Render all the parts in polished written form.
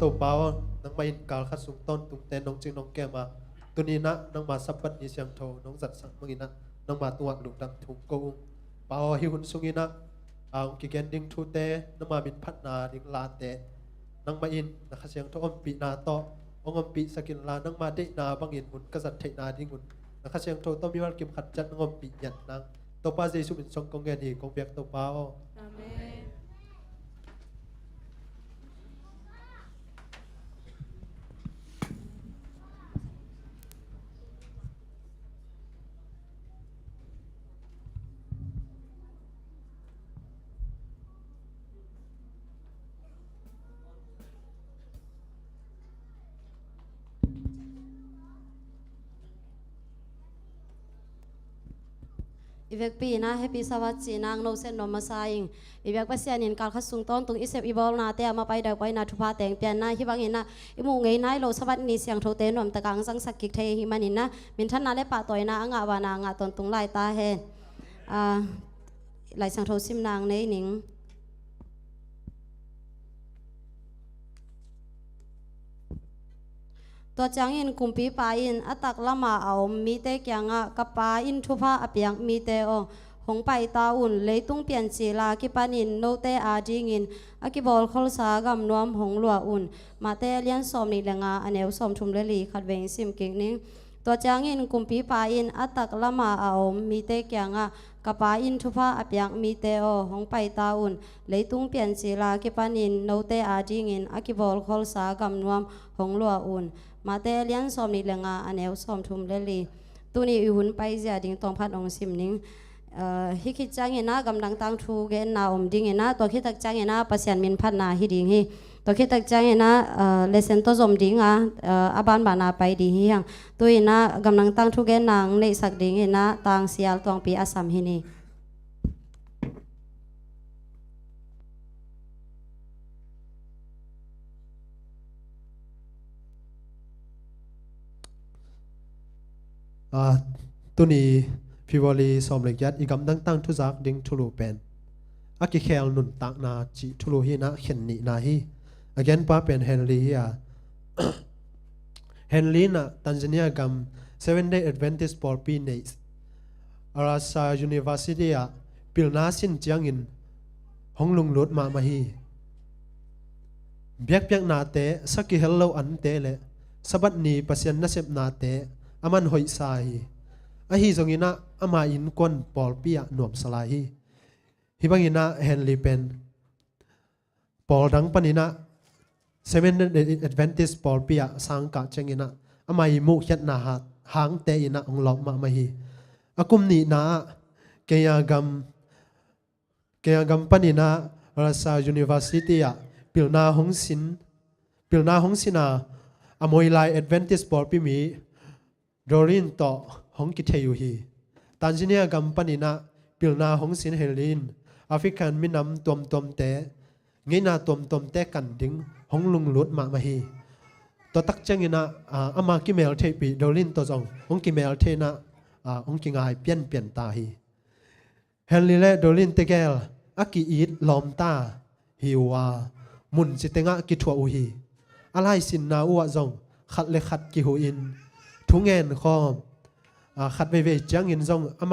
tàu bao nang mai kal khat sung ton tung ten nong ching nong kema tunina nang ma sapat ni siang tho nong zat sang mangina nang ma tuak luk dang thung ko bao hi hun sungina ang ki ken ding thu te nang ma bin phat na ding la te nang ma in na kha siang tho om pi na to ongom pi sakin la nang ma de na bangin hun ka zat thei na ding hun na kha siang tho to mi wal kim khat chat ngom pi yan nang to pa jesu bin song kong ge ni kong biak to bao amen. Ivek pi na happy sawat sinang no sen no masaing ivek pasian in kal khasung ton tung isep ibol na te ama pai da pai na thupa teng pian na hi bangin na imu ngei nai lo sawat ni siang tho te nom takang sang sakik the hi manin na min than na le pa toy na anga wa na nga ton tung lai ta he lai sang tho sim nang nei ning ตัวจังอินกุมปีปาอินอตักละมาเอามีเตกยังะกะปาอินทุพาอเปียงมีเตอหงไปตาอุ่นเลยตุ้งเปลี่ยนสีลากิปานินโนเตอาจิงินอากิบอลคอลสากำนวมหงลัวอุ่นมาเตเลียนสอมนิเลงาอเนวสอมทุมเลลีขัดเวงซิมเก่งนิ่งตัวจังอินกุมปีปาอินอตักละมาเอามีเตกยังะกะปาอินทุพาอเปียงมีเตอหงไปตาอุ่นเลยตุ้งเปลี่ยนสีลากิปานินโนเตอาจิงินอากิบอลคอลสากำนวมหงลัวอุ่นมาเตเลียนสอมนิเลงาอเนวสอมทุมเลลีตัวนี้อุ่นไปเสียดิ่งตองพัดองซิมนิ่งฮิคิดจังเงินะกำลังตั้งทูเกนนาอมดิ่งเงินะตัวคิดตักจังเงินะปัสยันมินพัดนาฮิดิ่งฮิตัวคิดตักจังเงินะเลเซนโตซอมดิ่งอาบานบานาไปดิ่งฮิยังตัวเงินะกำลังตั้งทูเกนนางในสักดิ่งเงินะตังเสียลตวงปีอาสัมฮินีตัวนี้พิวลีสอมเล็กยัดอีกำตั้งทุจักดิ่งทุลูเป็นอากิเคลนุนตักนาจิทุลูฮีนะเข็นนีนาฮีอากันป้าเป็นเฮนรี่ฮีเฮนรี่นะตันซาเนียกัม 7-day Adventist Paul P. Nace อาราซา University ปิลนาสินจียงอินห้องลุงลุดมาฮีเบียกนาเตสักกิเฮลโลอันเตเลสบัดนีปัสยันนัสเซบนาเตอามันหอยสายอาฮีทรงอินะอามาอินกวนปอลปียหนวมสลายฮิบังอินะเฮนลีเป็นปอลดังปนินะ7-day Adventist ปอลปียสังกัดเชงอินะอามาอิมุขยัดนาหางเตอินะองหลอกมาฮีอากุมนีนะเกียกำปนินะรัสซา University ปิลนาหงสินาอมวยไล Adventist ปอลปีมีโดรินต่อหงกิเทยูฮีตันซิเนียกัมปนินะปิลนาหงสินเฮลินแอฟริกันมินำตวมเตะงี้นาตวมเตะกันดิ้งหงลุงลุดมาฮีตัวตักจังนะอามากิเมลเทปีโดรินตัวจงหงกิเมลเทนะหงกิงายเปลี่ยนตาฮีเฮลิเลโดรินเตเกลอากิอีดลอมตาฮิวามุนสิเตงะกิทัวอูฮีอะไรสินนาอวจงขัดเลขัดกิหูอินทุงเงินคอมขัดไปจังอินจงอา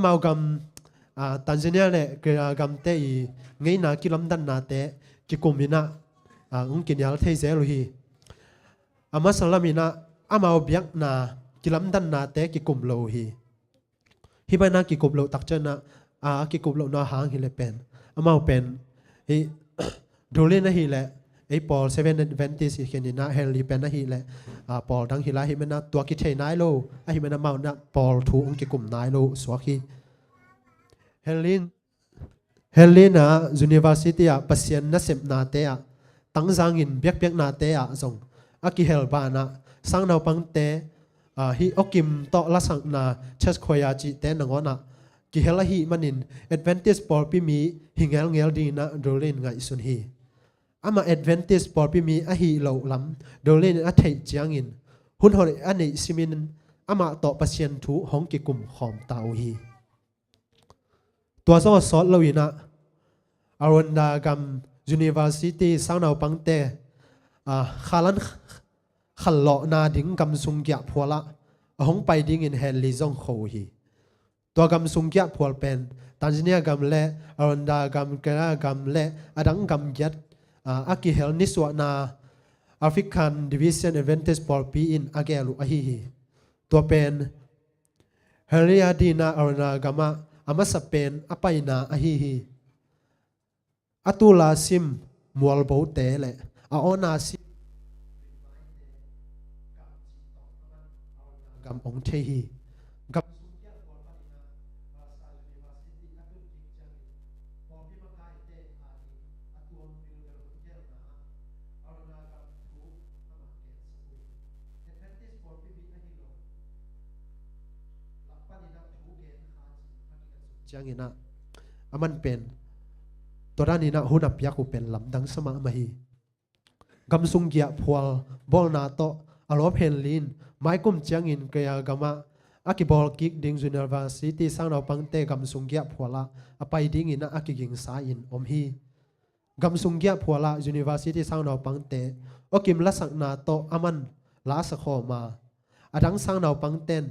มากัมตันซาเนียเล่เกลกัมเตอีไงนากิลัมดันนาเตกิกุมินะอุงกินยาลเทเซลุฮีอามาสลามินะอามาเบียกนากิลัมดันนาเตกิกุมโลฮีฮิบานากิกุมโลตักเจนะกิกุมโลนาหางฮิเลเป็นอามาเป็นฮิดูเลนะฮิเลไอ้ปอล7 Adventist เขียนนะเฮนรีเป็นนะฮีแหละปอลดังฮีละฮีมันนะตัวกิเทนายโลไอ้ฮีมันนะเมานะปอลถูองกิกุมนายโลสวกฮีเฮนลีนะ University ปัสยันนัสเซมนาเตะตั้งจางอินเบียกนาเตะส่งอากิเฮลบานะสังนาวปังเตฮีอกิมต่อละสังนาเชสโคยาจิเตนงอนะกิเฮลฮีมันิน Adventist ปอลปีมีหิงเงลดีนะโดเลนไงสุนฮีอามา Adventist ปอลปีมีอาฮีเหล่าล้ำโดยเล่นอาเทจยังอินหุ่นหอยอันนี้ซิมินอามาต่อปัสยันทุห้องกิกุมหอมตาวฮีตัวสอดเราอินะอารันดากัม University สังนาวปังเตขาลันขัลเลาะนาดิ้งกัมซุงเกียพัวละห้องไปดิ้งอินเฮนลิซงโคฮีตัวกัมซุงเกียพัวเป็นตันซาเนียกัมเล่อารันดากัมเกลากัมเล่อดังกัมยัดอากิเฮลนิสวนาแอฟริกันดิวิชั่น Adventist ปอลปีอินอาเกลุอาฮีตัวเป็นเฮลีอาดีนาอารนากามะอามาสเปนอไปนาอาฮีอัตุลาซิมมัวลโบเตเลอาอนาซิกัมองเทฮีกับจังอินะอามันเป็นตัวด้านนี้นะหุ่นอับยักษ์เป็นลำดังสมามาฮีกำสุงเกียพวลบอลนาโตอารมณ์เฮนลินไม้กุมจังอินเกียกามาอากิบอลกิกดิ้งจูเนอร์วาซิตี้สังเราปังเตกำสุงเกียพวละอไปดิ้งอินะอากิกิงสาอินอมฮีกำสุงเกียพวละยูนิเวอร์ซิตี้สังเราปังเตโอกิมละสักนาโตอามัน ลาสะขอมาอดังสังนาวปังเต้น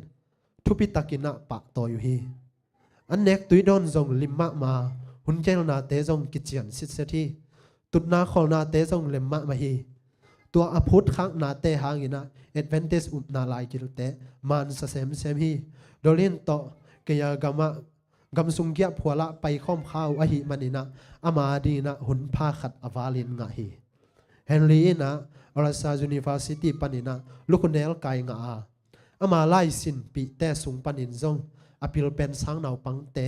ทุปิตากินะปะโตอยู่ฮีอันเน็กตุยดอนจงลิมมะมาหุนเจลนาเตจงกิจเจียนสิเสทีตุดนาขอนาเตจงเลมมะมาฮีตัวอพุทข้างนาเตหางินะเอดเวนเทสอุปนาลายกิลเตมันสะเซมเซมฮีโดลินโตเกียกามะกำสุงเกียผัวละไปข้อมข้าวอหิมันินะอามาดีนะหุนพาขัดอวาลินงะฮีเฮนรีนะอรัสซายูนิเวอร์ซิตี้ปันินะลูกเนลไกงะอามาไลสินปีเตสุงปันินจงอพิลเป็นสังนาวปังเต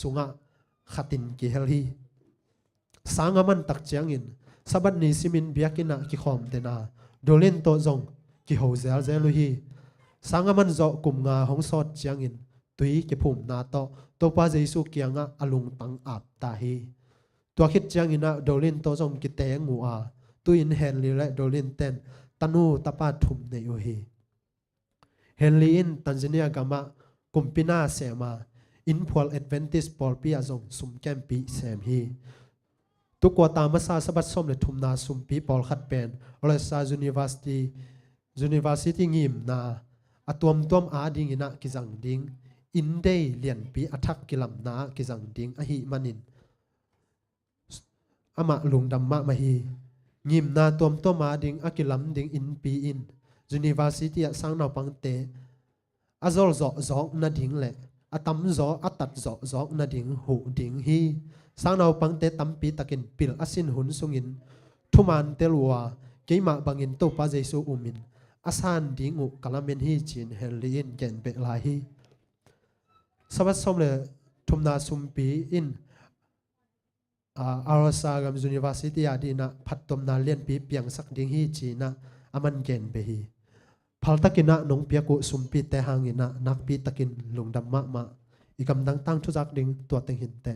สุงะขัดินกิเฮลฮีสังมันตักเจียงอินสบัดนิสิมินเบียกินะกิขอมเตนาโดลินโตจงกิโฮเซลเซลุฮีสังมันโจกุมงาหงสอดเจียงอินตุยกิพุ่มนาโตตัวป้าเจสุเกียงะอลุงตังอาบตาฮีตัวคิดเจียงอินะโดลินโตจงกิเตงงัวตุยอินเฮนลีและโดลินเตนตันูตาปาทุมในโอฮีเฮนลีอินตันซาเนียกามะกุมปินาเซมาอินพอลแอดเวนติสปอลปีอาจงสุมแกมปีเซมฮีตุกวตามาซาสบัดส้มเลทุมนาสุมปีปอลขัดเป็นอเลซายูนิเวอร์ซิตี้งิมนาอตวมตวมอาดิงอินะกิจังดิงอินเดย์เลียนปีอัทักกิลัมนากิจังดิงอหิมันินอามาลุงดัมมะมาฮีงิมนาตวมตวมอาดิงอกิลัมดิงอินปีอินยูนิเวอร์ซิตี้สังนาปังเตอจอลจอกนาดิงเละอตัมจออตัดจอกนาดิงหูดิงฮีสังนาวปังเตตัมปีตะกินปิลอสินหุนสุงินทุมันเตลัวเกยมาบังอินโตปาเจสูอุมินอาสานดิงอุกลาเมนฮีจินเฮลีอินเกนเบลาฮีสวัสดิ์สมเลทุมนาสุมปีอินอาราซากามยูนิเวอร์ซิตี้อาดีนะพัดตมนาเลียนปีเปียงสักดิงฮีจีนะอามันเกนเบฮีพัลตะกินะนงเปียกุสุมปีเตหังินะนักปีตะกินลุงดัมมะมาอีกำดังตั้งทุจักดิงตัวเต็งหินเต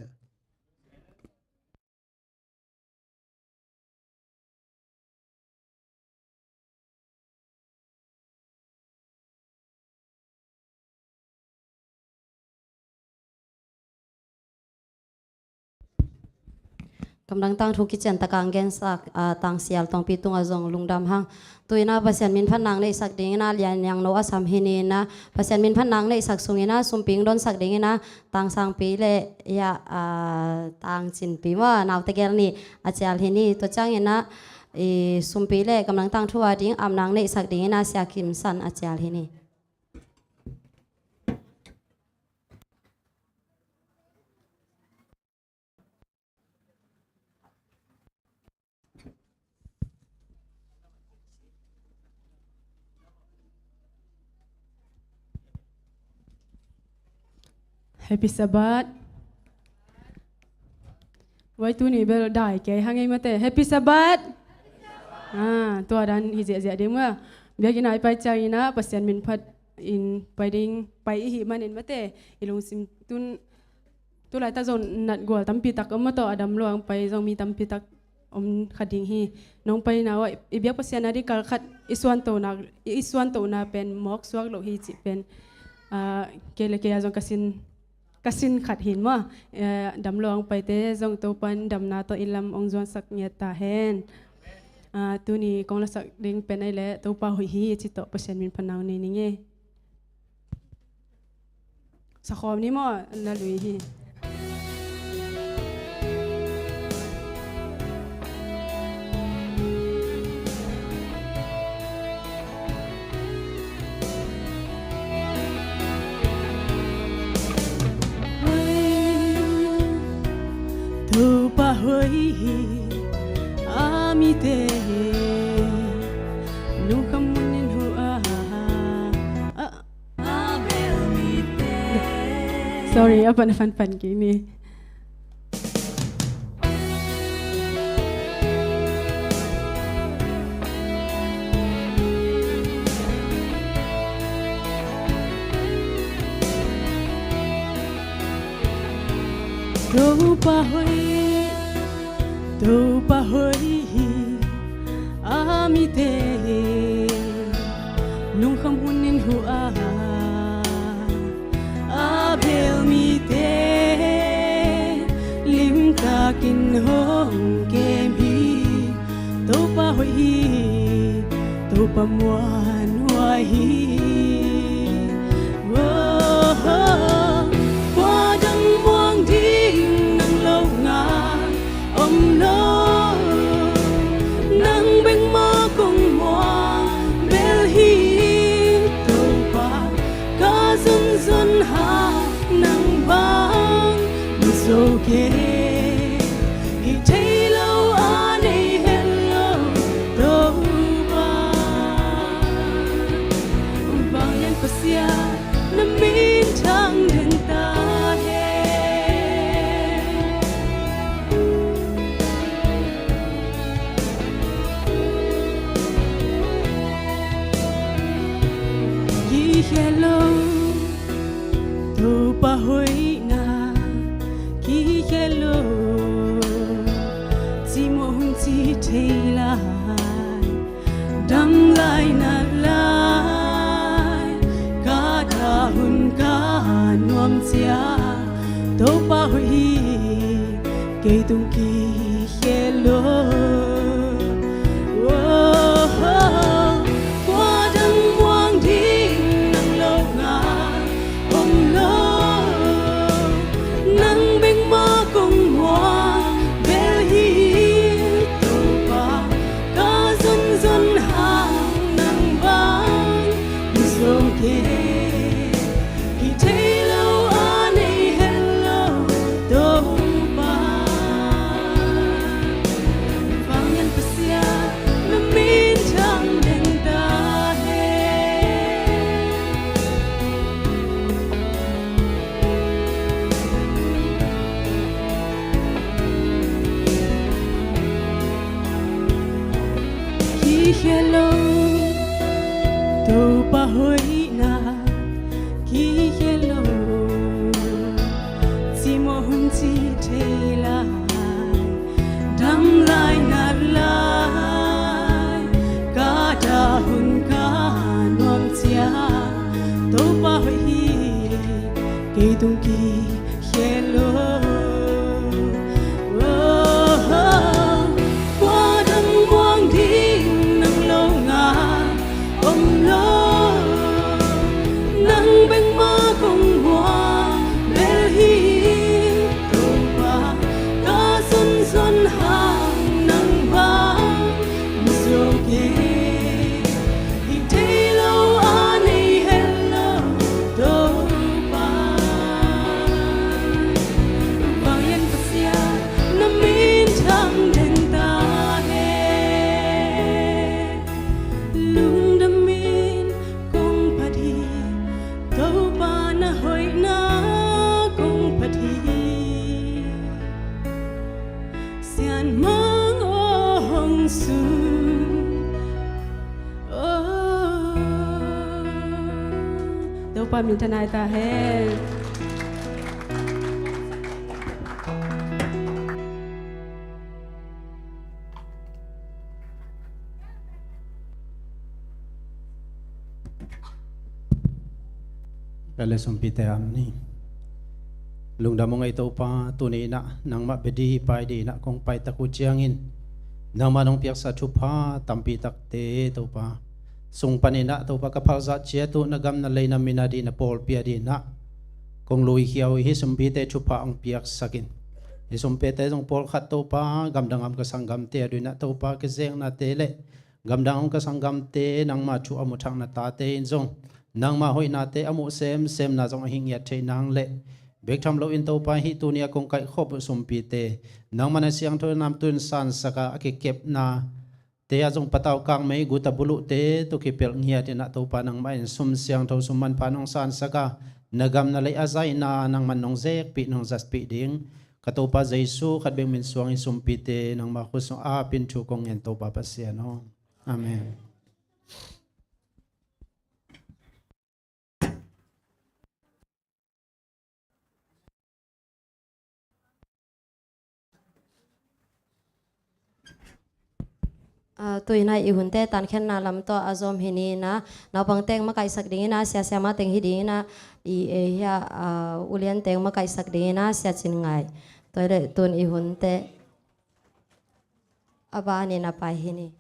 กำลังตั้งทุกกิจตะกางเกนสักต่างเสียลตองปีตุงอาจงลุงดำหังตัวน่าภาษามินพันนางในสักดิ่งน่าเลียนยังโนอาสามเฮนีนะภาษามินพันนางในสักสุงนะสุมปิงโดนสักดิ่งนะต่างสังปีเลยยาต่างจินปีว่านาวตะเกียนี่อาจารย์เฮนีตัวจ้างนะสุมปีเลยกำลังตั้งทัวดิ่งอำนางในสักดิ่งนะเสียคิมสันอาจารย์เฮนีHappy Sabbath ไว้ตัวนี้เบลได้แกหางไงมาแต่ Happy Sabbath ตัวดันฮิเจเจเดี๋ยวเมื่อเบียกินายไปใจนะปัสยันมินพัดอินไปดิ้งไปอีหิมันเห็นมาแต่อีลงซิมตุลายตาจนนัดกว่าตั้มปีตักมาต่ออดัมลวงไปจงมีตั้มปีตักขัดดิ้งฮีน้องไปนะว่าอีเบียปัสยันนาดิกาขัดอิสวนโตนาเป็นมอกสวกโลหิจิเป็นเกลเกียจงkasin khat hin ma dam long pai te jong to pan dam na to ilam ong zon sak nya ta hen tu ni kong la sak ding pen ai le to pa hui hi chi to pasen min phanau ni ni nge sa khom ni mo na lui hi Tupa hui amite nunca munin hua abel mite sorry apa na fan gini Tupa hui amite nung kham hunin hua abel mite lim ka kin hong kem hi tupa hui tupa muan pai hi qua đăng muang đi nang lâu ngà om lo nang beng ma kong hoa bel hi to pa ka zun zun ha nang bang so ke hi thấy lâu anh ấy hello to pa vang lên pasia na min thang den ta hello tu pa hoi na ki hello chi mo hun chi thei lai dam lai na lai ka da hun ka nuam chia tu pa hoi ke tung ki hello hello tu pa hoi na ki hello chi mo hun chi thei lai dam lai na lai ka da hun ka nuam chia tu pa hoi ke tung ki hello pa min thanai ta he Kale sumpite amni lungda mo ngai to pa tuni na nang ma bedi pai di na kong pai taku chiangin nang manong piak sa thupa tampi takte to pa sung panina to pa kapal za che tu nagam na leina minadi na pol pia di na kong lui hiao hi sumpite thupa ang piak sakin hi sumpite jong pol khat to pa gamdangam ka sanggam te adu na to pa ke zeng na te le gamdangam ka sanggam te nang ma chu amu thang na ta te in jong nang ma hoi na te amu sem na jong hing ya the nang le bek tham lo in to pa hi tu nia kong kai khop sumpite nang mana siang tho nam tun san saka ake kep na te a jong pataw kang mai gu ta bulu te to ki pel ngia te na to pa nang mai sum siang tho sum man pa nong san saka nagam na le azai na nang man nong zek pi nong zas pi ding ka to pa jesu khat beng min suang i sumpite nang ma khu so a pin thu kong en to pa pasia no amen. Tôi này ihun te tan khen na lam to azom hini na na pang teng ma kai sak ding na sia ma teng hi ding na i e ya ulian teng ma kai sak ding na sia chin ngai tôi le tun ihun te aba ni na pai hini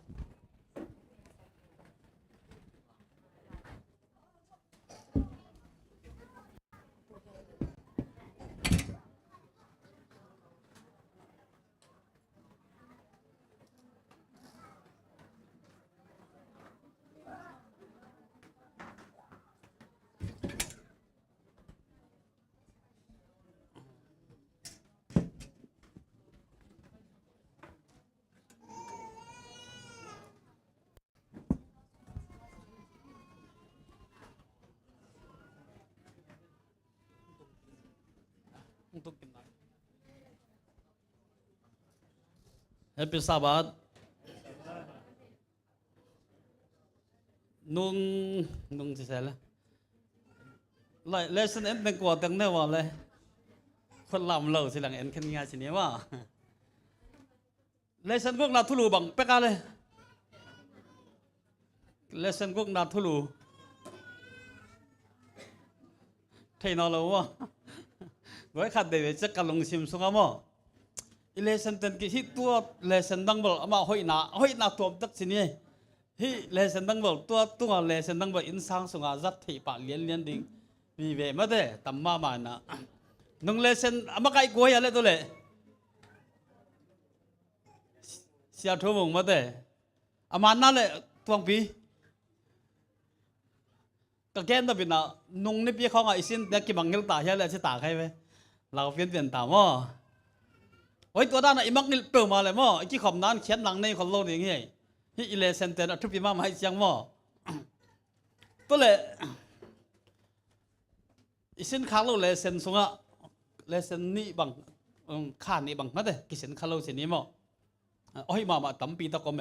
ตุกินไหนเฮปปี้ซาบัดนุ่งสิเสร็จแล้วเลสันเอ็นเป็นกว่าตั้งแน่ว่าเลยคนลำเราสิหลังเอ็นขึ้นงานสิเนี่ยว่าเลสันพวกนาทุลูบังเป๊กอะไรเลสันพวกนาทุลูเทนอลว่าไว้ขัดเดี๋ยวจะกันลงซิมสุงอ่ะมั้งอีเลสันเต็นกี่ที่ตัวเลสันดังบอลมาห้อยนาตัวตักสิเนี่ยฮีเลสันดังบอลตัวเลสันดังบอลอินสังสุงอาจัดที่ปะเลี้ยนดิ่งวิเวมาเด้ตั้มมานะนุ่งเลสันอามาไก่กล้วยอะไรตัวเล่เสียทุ่มงมาเด้อามานั่นเลยทวงปีก็แก่นตัวเป็นน่ะนุ่งนี่พี่เขาไงสินเด็กกี่บังเงินตาใช่เลยจะตาใครไหมเราเปลี่ยนตามว่าโอ้ยตัวด้านน่ะอีมักนี่เปิดมาเลยมั้งไอ้ที่ขอบนั้นเขียนหลังในคนโลกอย่างเงี้ยที่อีเลเซนเตนทุบปีมาให้เสียงมั้งตัวเลยอีสินข้างเราเลเซนสุงะเลเซนนี่บังข้านี่บังมาเด้กิสินข้างเราเสียนี้มั้งโอ้ยมาตั้มปีตะกอมเ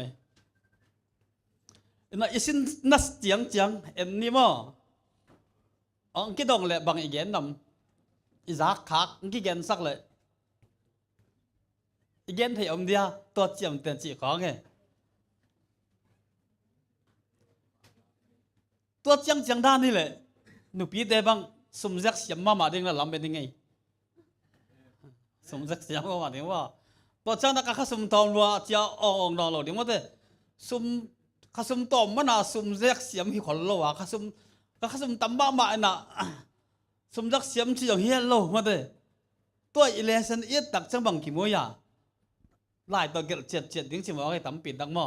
อ้น่ะอีสินนัสเจียงเอ็นนี่มั้งอ๋อกี่ดองเลยบังอีแกนนำอีซักคักกี่แกนสักเลยอีแกนที่อมเดียตัวเจียมเต็นจีของไงตัวเจียงด้านนี่แหละหนูปีเดบังสมศักดิ์เสียมมาดิ้งแล้วลำเป็นยังไงสมศักดิ์เสียมมาดิ้งว่าตัวเจ้านักข้าสมตอมว่าเจ้าองนอเราดิ้งว่าเด้สมข้าสมตอมมันน่ะสมศักดิ์เสียมที่คนเราว่าข้าสมตั้มบ้ามาน่ะสมศักดิ์เสียมที่อย่างเฮียเราว่าเด้ตัวอีเลสันเอียดตักจังบังกี่โมยาหลายตัวเกิดเจ็ดดิ้งชิมว่าให้ตั้มปิดดังหม้อ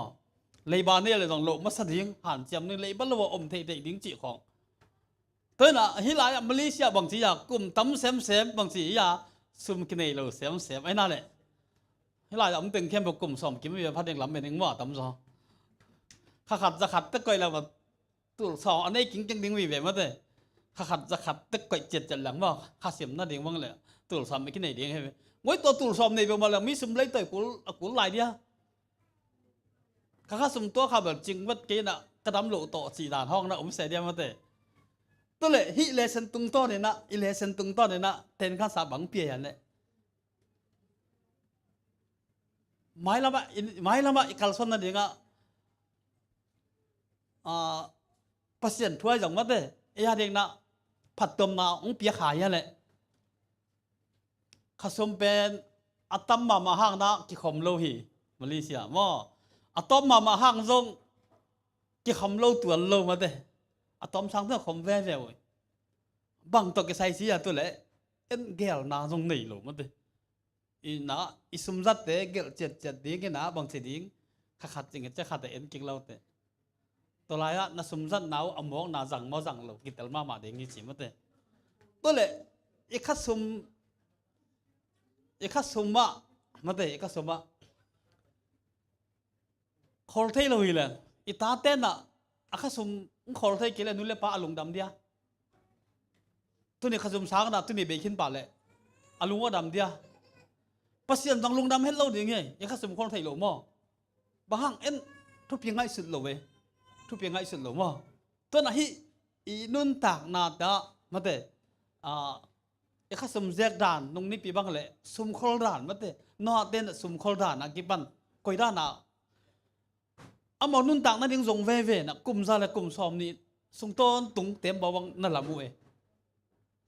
เลยบานนี่เลยต้องโลมาสดิ้งหันเจียมนี่เลยบ้านเราว่าอมเทดิ้งจีของเท่านั้นฮิลายมาเลเซียบางทีอยากกลุ่มตั้มเซมบางทีอยากซุ่มกินเราเซมไอ้นั่นแหละฮิลายอมตึงเข้มแบบกลุ่มสอมกินไม่เป็นพัดเองลำเป็นเองว่าตั้มซอขัดจะขัดตะก้อยแล้วแบบตัวสองอันนี้กินจังดิ้งวิเวมาเด้ขัดจะขัดตะก้อยเจ็ดจันหลังว่าข้าเสียมนั่นเองว่างเลยตัวสอมไม่กินไหนเองใช่ไหมงั้นตัวสอมในแบบมาแล้วมีซุ่มเลยตัวกูลายเดียข้าซุ่มตัวข้าแบบจริงว่ากินอ่ะกระดำโหลโตสีด่านห้องนะอมเสียเดียมาเด้ตัวเลยฮิเลสันตุงต้นเนี่ยนะอิเลสันตุงต้นเนี่ยนะเต็นข้าสาบังเปียยันเลยไม่ละมาอีกการสนนั่นเองอ่ะพัศยันถ้วยอย่างนั้นเลยไอ้ยาเด็กนะผัดต้มนาองเปียขายยันเลยข้าสมเป็นอัตมมาห้างนะกิขมโลหิมาเลเซียมั่วอัตมมาห้างซงกิขมโลตัวโลมาเด้อะตอมสังเท่าคอมเวเวลบังตัวกระไซสีตัวเละเอ็นเกลนาตรงนี้หรอมันเดอีน่าอีสมจัดเตะเกลเจ็ดดิ้งน่ะบางสิ่งดิ้งขัดจริงจะขัดแต่เอ็นกิงเราเตะตัวไรอะน่าสมจัดหนาวอมองน่าจังมาจังเรากิตลมาดิ้งนี่สิมันเตะตัวเละอีขัดสมมามันเตะอีขัดสมมาคอลเทเราอีเลยอีตาเต้นอะอาขัดสมขอเราไทยกินเลยนุ่นเล่ป้าอลุงดำเดียตัวนี้ขจมช้างนะตัวนี้เบคินป่าเลยอลุงว่าดำเดียปัสยันต้องลุงดำเห็นเราดีไงยังขจมคนไทยหล่อมั่วบางเอ็นทุบยังไงสุดหล่อเว้ทุบยังไงสุดหล่อมั่วตัวนั้นอีนุ่นตากนาดะมาเตะยังขจมแจกด่านนุ่งนี่ปีบังเลยสุ่มโคลด่านมาเตะนอเต้นสุ่มโคลด่านนะกี่ปันก่อยด่านนะอามานุ่นต่างนั่นยังส่งเว่นะกลุ่มซาและกลุ่มซอมนี่ส่งต้นตุงเต็มบ่วังนั่นละมวย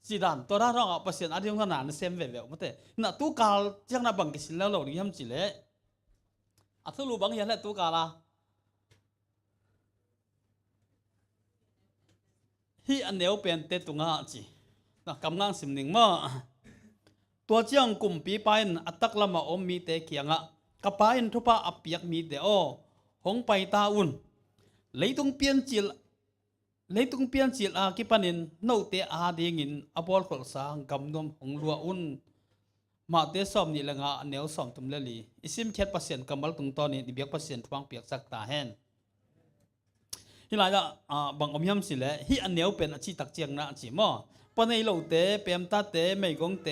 สีด่านตัวด้านร้องอ่ะเปอร์เซ็นต์อะไรของขนาดนั้นเซมเว่มาเตะน่ะตู้กาลยังน่ะบังกิสินแล้วเราดิยามจิเล่อัตลูบังยันแหละตู้กาละฮีอันเดียวเป็นเตตุงาจีน่ะกำลังสิมหนึ่งมาตัวเจียงกลุ่มปีไปน์อัตตละมาอมมีเตเขียงอ่ะกับไปน์ทุบะอับเปียกมีเตอหงไปตาอุ่นเลยต้องเปลี่ยนจิลอากิปันินโนเตอาดีงินอบอลขลสางกำนมหงลัวอุ่นมาเตสอมนี่ละงาเนียวสอมตุมเลลีอิสิมเข็ดเปอร์เซ็นต์กำมัลตุงตอนนี้ดิเบียกเปอร์เซ็นต์ทวงเปียกสักตาแหนฮิลายะบางอมยำสิเลยฮิอันเนียวเป็นอาชีตักเจียงนะจีมอปนในโลเตเปียมตาเตไม่กงเต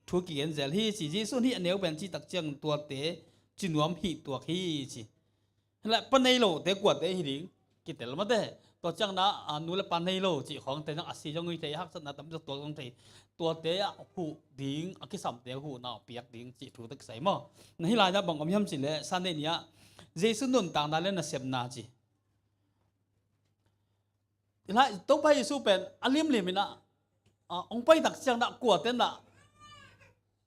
ท thu kỳ gen zel hi chỉ Giêsu hi nếu bên chỉ đặc trưng tua tế chỉ nuông hi tua hi chỉ lại pan này lo tế quật tế hi đi cái tế làm thế tua chẳng na nu là pan này lo chỉ khoảng tế năng asi trong người thấy hắc sân na tấm tua trong thấy tua tế hụ điếng cái sầm tế hụ nào biếc điếng chỉ thu tức sấy mà này lại ra bằng ông hiểm chỉ lệ san đây nhá Giêsu nôn tàng đã lên là xem na chỉ lại tôi bây Giêsu bên alim limin na ông bây đặc trưng na quật tế na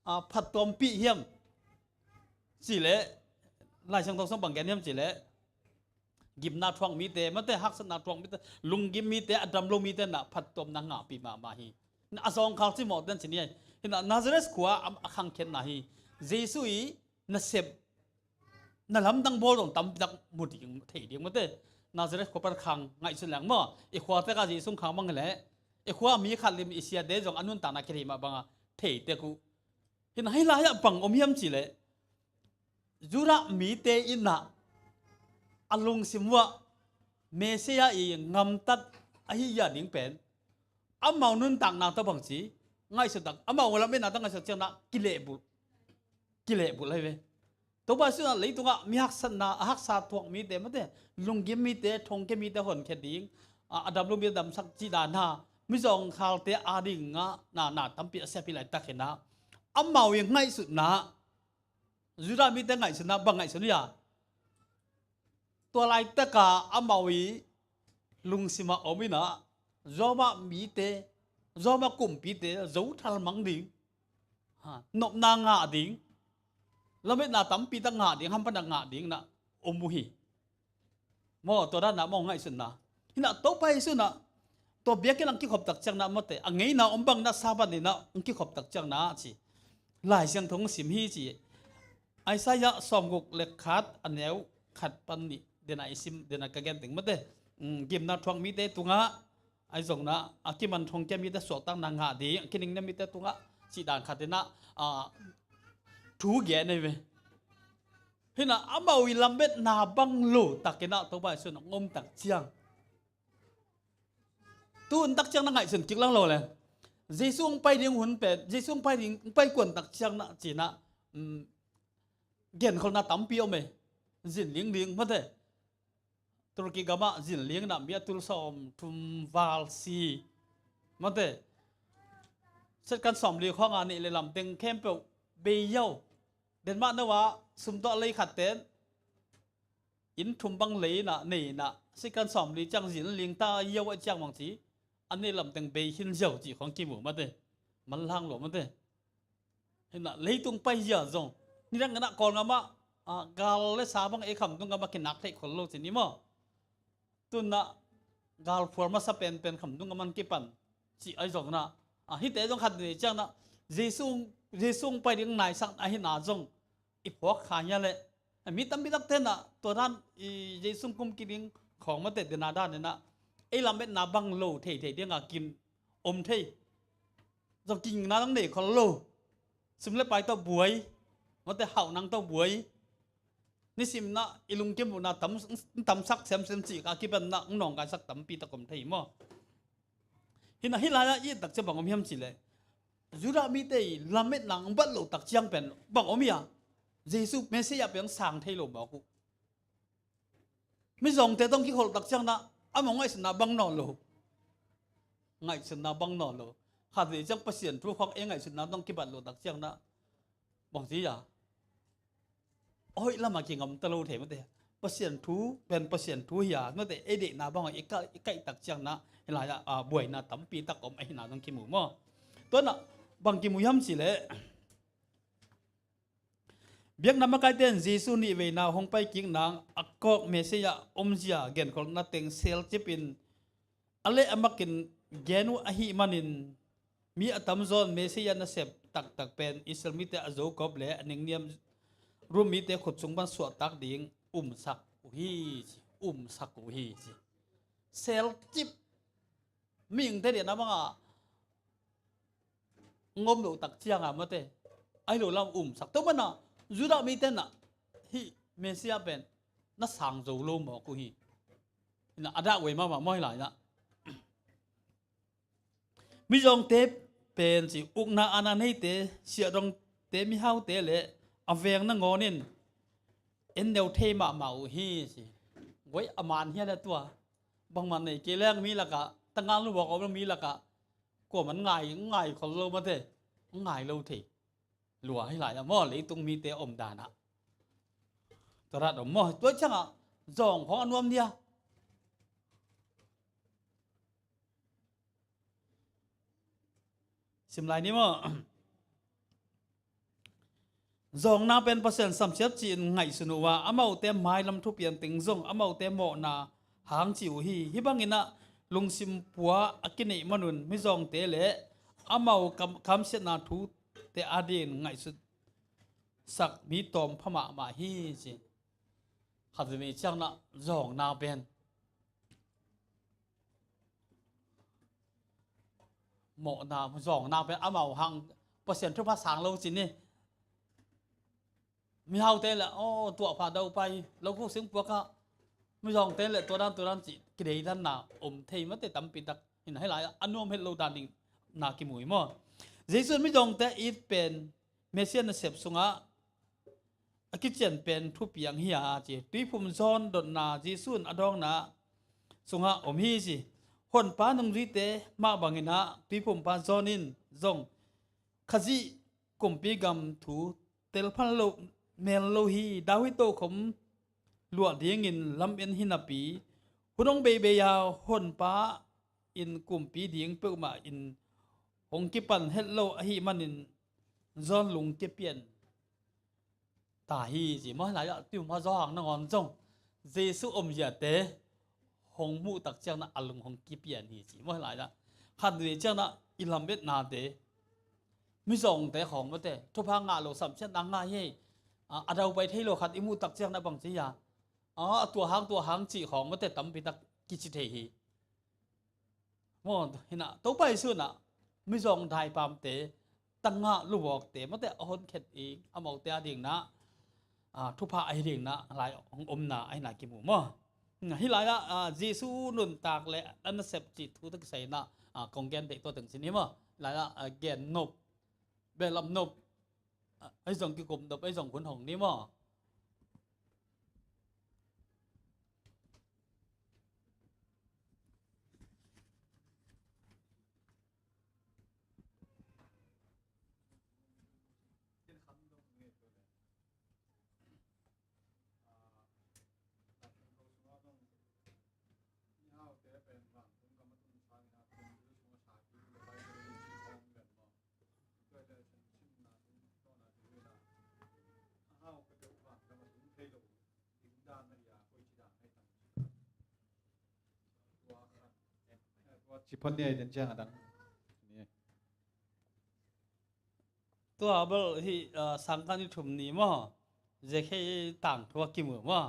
phát tôm bị hiểm chỉ lệ lại sang tông sang bằng cái hiểm chỉ lệ gim na thuang mi te mate hak san na thuang mi te lung gim mi te adam lo mi te na phat tom na nga pi ma hi na azong khal chi mo den chini na Nazareth khuwa am akhang khen na hi Jesu i na sep na lam dang bol dong tam dak mu ding thei ding mate Nazareth ko par khang ngai sun lang mo e khwa te ka Jesu khang mang le e khwa mi khalim isia de jong anun ta na kri ma banga thei te ku hin hai la ya bang om hiam chi le jura mi te in na alung simwa Mesia i ngam tat ahi ya ding pen amau nun tang na ta bang chi ngai sa tak amau wala me na ta ngai sa chang na kile bu lai ve to ba su na lei tunga mi hak san na hak sa thuak mi te ma te lung gim mi te thong ke mi te hon khe ding adam lu mi dam sak chi da na mi jong khal te a ding nga na tam pi se pi lai ta khena amau i ngai su na jura mi te ngai su na bang ngai su ya tua lai tất cả âm màu ý lung xì mà ốm na do mà mỹ tế do mà cùng mỹ tế giấu thal mắng đi nộp na ngạ đi làm biết là tắm pi ta ngạ đi ham pa ngạ đi na ôm mui mò tua đó na mò ngay xuân na hina tố bay xuân na tua biết cái năng kí khop đặc trăng na mất tế ngay na ôm băng na sa ban đi na kí khop đặc trăng na chỉ lại xem thống sim hi chỉ ai sai ya som gục lệ khát anh éo khát pan đi dena isim dena kagen ting mate gim na thong mi te tunga ai zong na akiman thong ke mi te so tang na nga di kining na mi te tunga chi dan khatena thu ge nei ve hina amawi lambet na bang lo takena to ba sun ngom tak chiang tun tak chiang na ngai sun kik lang lo le Jesu pai ding hun pe Jesu pai ding pai kwon tak chiang na chi na gen khol na tam pi ome jin ling ling mate Turki gama jin liang na bia tul som tum val si mate set kan som li khong ani le lam teng kem pe be yo den ma na wa sum to lei khat ten in thum bang lei na nei na set kan som li chang jin ling ta yo a chang mang chi ani lam teng be hin yo chi khong ki mu mate man lang lo mate hina lei tung pai ya zong ni rang na kon ngama gal le sa bang e kham tung ngama kinak thei khol lo chi ni mo tun na gal forma sa pen kham dung man kipan chi ai jong na hi te jong khat ni chang na Jesu pai ding nai sang a hi na jong i phok kha nya le mi tam bi dak te na to dan i Jesu kum ki ding khong ma te de na da ne na e lam bet na bang lo thei ding a kin om thei jong king na dang de khol lo sum le pai to buai ma te hau nang to buai ni sim na ilung kem na tam sak sem chi ka ki ban na nong ka sak tam pi ta kom thei mo hina hilaya i tak che bangom hiam chi le jura mi te lamet nang bat lo tak chiang pen bangom ya Jesu Mesia peng sang thei lo ba ku mi jong te tong ki hol tak chiang na among ai sna bang no lo ngai sna bang no lo ha de chang pasien thu khok e ngai sna tong ki bat lo tak chiang na bang ji ya ôi là mà chỉ ngầm tơ lâu thế mà thế pasien thú bên pasien thú ya nó thế ấy để na bang ấy cái đặc trưng na là buổi na tắm pi tắc om ấy na trong kim mù mò tuấn ạ bằng kim mù yam chỉ lệ biết nằm cái tên Giêsu ni về nào không phải kính nang akok Mesia omzia gen kol na teng sel chipin ale amakin genu ahi manin mi atam zon Mesia na sep tak pen Israelite azo kop le aning niam rùm mi te khut chung ban suat tak ding sak hi sel chip ming te de na banga ngom lo tak chiang a ma te ai lo lam sak to bana juda mi te na hi Mesia pen na sang zo lo mo ku hi na ada we ma moi lai na mi jong te เป็นสิอุกนาอันนั้นให้เตเสียดงเตมีเฮาเตเลยอเวงนั่งงอนินเอ็นเดวเทมาเมาฮีสิไว้อมานเฮียละตัวบางมันในเกล้งมีละกะตั้งงานรู้บอกว่ามีละกะกว่ามันง่ายคนเรามาเตง่ายเราเทหลัวให้หลายอะหม้อเลยตรงมีเตอมดานะตระดมหม้อตัวช่างอ่ะจองของอันวมเดียสิมลายนี้มั้งจงนาเป็นเปอร์เซ็นต์สัมเสียจีนไงสนุว่าอามาเต็มไม้ลำทุเปียนติงจงอามาเต็มหมอนาหางจิวฮีบังอินะลุงซิมปัวอากินิมนุนไม่จงเตเลอามาคำเสนาทูเตอาเดนไงสุดสักมีตอมพม่ามาฮีจีขัดมีจังนะจงนาเป็นหมอนาจงนาเป็นอามาหางเปอร์เซ็นต์ทุกภาษาเราจีนี่มีเฮาเต้นแหละโอ้ตัวผ่าเดาไปเราพูดเสียงพวกก็ไม่ยอมเต้นแหละตัวนั้นจิกระเดียดน่ะเทมันเตะตำปีตักเห็นให้หลายอันนู้นให้เราดันดินากิมุยมั้งเจสุนไม่ยอมเตะอีเป็นเมสเซียนเสพสุงะกิจเจนเป็นทุบยังเฮียจีตุยภูมิซอนดนนาเจสุนอดองนะสุงะฮีสิคนป้าหนึ่งรีเตมาบังเงินะตุยภูมิป้าซอนินจงขจิกุมปีกำถูเตลพันโลเมลโลฮีดาวิโตขมลวดเดียงินลำเอ็นหินาปีหุดงเบเบียหนป้าอินกุมปีเดียงเปิกมาอินหงกิปันเฮลโลอหิมันอินจอนลุงเกเปียนตาฮีสิมาหลายอะติวมาจองนงอนจงเจสุอมยาเตหงมูตักเจ้านะอลุงหงกิเปียนฮีสิมาหลายละขัดเดียเจ้านะอิลัมเบตนาเตมิส่งแต่ของมาเตทุพางาโลสัมเช่นนางง่ายอาเราไปที่โลคัดอิมูตักเจ้านะบางสิยาตัวหางจีของมันแต่ตั้มปีตักกิจเทหีมองเห็นนะตัวไปสุดนะไม่ส่งไทยปามเตตั้งงาลูกบอกเตมันแต่อ่อนเข็ดเองเอาเตะดิ่งนะทุพาไอดิ่งนะหลายของอมนาไอหนากิมูมั้งให้หลายละเจสูนุนตากและอันเสพจิตทุตักใส่นะกองแกนเตตัวถึงสินี้มั้งหลายละแกนนบเบลำนบไอ้ส่งกี่กลุ่มดบไอ้ส่งขุนหงนี้มั้งชิพอนเนี่ยเดินเชียงดังตัวเบลที่สังกัดที่ทุ่มนี้มั้งจะแค่ต่างทัวกิมูมั้ง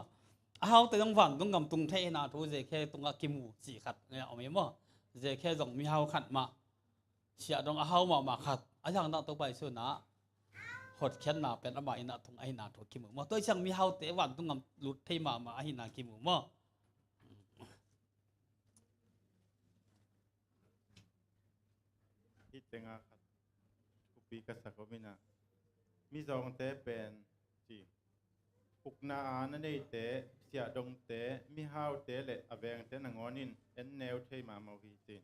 เอาแต่ต้องฝันต้องกำตุงเทนาทัวจะแค่ตรงกับกิมูจีขัดเนี่ยเอาไหมมั้งจะแค่ต้องมีเฮาขัดมาเสียต้องเอามาขัดอย่างนั้นตัวไปส่วนนะหดแค่นาเป็นอะไรนะตรงไอ้นาทัวกิมูมั้งตัวช่างมีเฮาแต่วันต้องกำลุดเทมาไอ้นากิมูมั้งที่เต็งอาคัดทุกปีกษัตริย์ก็มีนะมีสองเตะเป็นจีอุกนาอันนั้นเตะเสียดงเตะมีฮาวเตะเละอเวงเตะนางอนินเอ็นแนวเทมาเมาฮีจี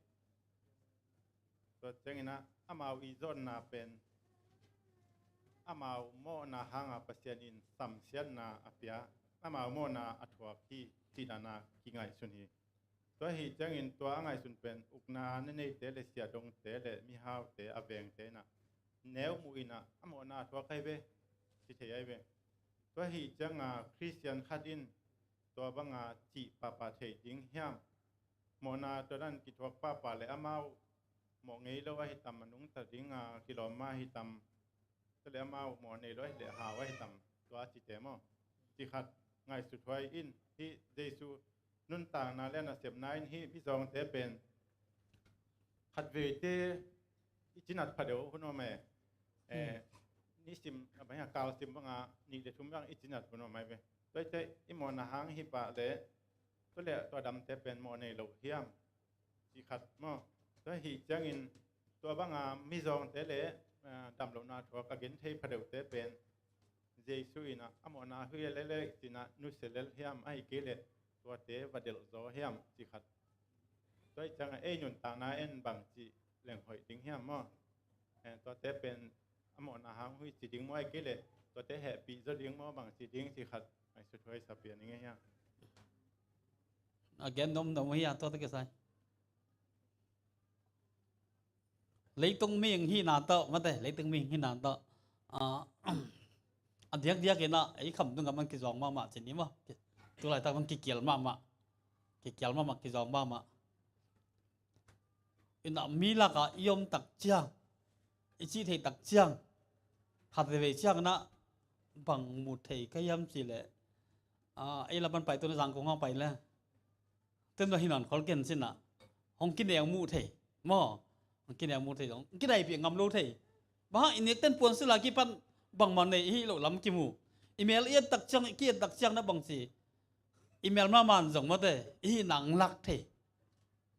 ตัวเจ้านะอามาอีจอนนาเป็นอามาโมนาหางอาปัสยานินสัมเสียนนาอาเปียอามาโมนาอัตวาคีจีดานากิไงสุนีตัวหิจังอินตัวไงสุนเป็นอุกนาเนเตเลเสียดงเตเลมีฮาวเตอเวงเตนะแนวมุอินะอโมนาตัวใครเบสิเทียเบตัวหิจังคริสเตียนขัดอินตัวบังจีปาปาเทจิงเฮียมโมนาตัวนั้นกิจวัตรป้าป่าเลอามาวหมอเงยแล้วว่าหิตำมนุงตัดดิงกิโลมาหิตำตัวเลอามาวหมอเนยร้อยเลหาว่าหิตำตัวจิเตมอจิขัดไงสุดท้ายอินที่เยซูนุ่นต่างนาเล่นเสียบนายที่พี่จองเตเป็นขัดเวทีอิจินัดพัดเดียวคุณว่าไหมนี่สิมอะไรฮะกาวสิมว่างนี่เดี๋ยวทุ่มยังอิจินัดคุณว่าไหมไปด้วยใจอิมอนาหางฮิปะเลยตัวเล่ตัวดำเตเป็นโมเนโลเฮียมจีขัดมั่งด้วยหิจังอิน ตัวบางมิซองเตเลดำลงนาทัวกกินเทพเดวเตเป็นเจสุอินะอมอนาฮือเลเลตินะนุสเลเฮียมไอเกเลตัวเตวเดลโซเฮียมจิขัดตัวจังเอยุนตานาเอ็นบังจิเหล่งหอยดิ้งเฮียมมอตัวเตเป็นอมอนาฮังฮือจิดิ้งมอไอเกเลตัวเตแฮปีจะดิ้งมอบังจิดิ้งจิขัดไอสุดท้ายสับเปลี่ยนยังไงเฮีย again nôm hi to cái sai lấy tung miệng hi nào to mà thế lấy tung miệng hi nào to điếc điếc cái nọ ấy khẩm tung cái giòn mà chỉ ní mà tôi lại ta cái kiểu mà cái giòn mà in đó mi là cái yom đặc trưng chỉ thấy đặc trưng hạt về trưng nọ bằng một thầy cái yam chỉ lệ ấy là ban bài tôi rằng cũng không bài lên tên là hình ảnh khó kiến xin nè không kinh đèo mù thầy mò kinh đèo mù thầy giống cái này bị ngầm lâu thầy và anh ấy tên buồn sự là cái pan bằng món này hi lộ lắm kim mù email yên đặc trưng kia đặc trưng nó bằng gì email mà màn giống mà thế hi nặng lạc thầy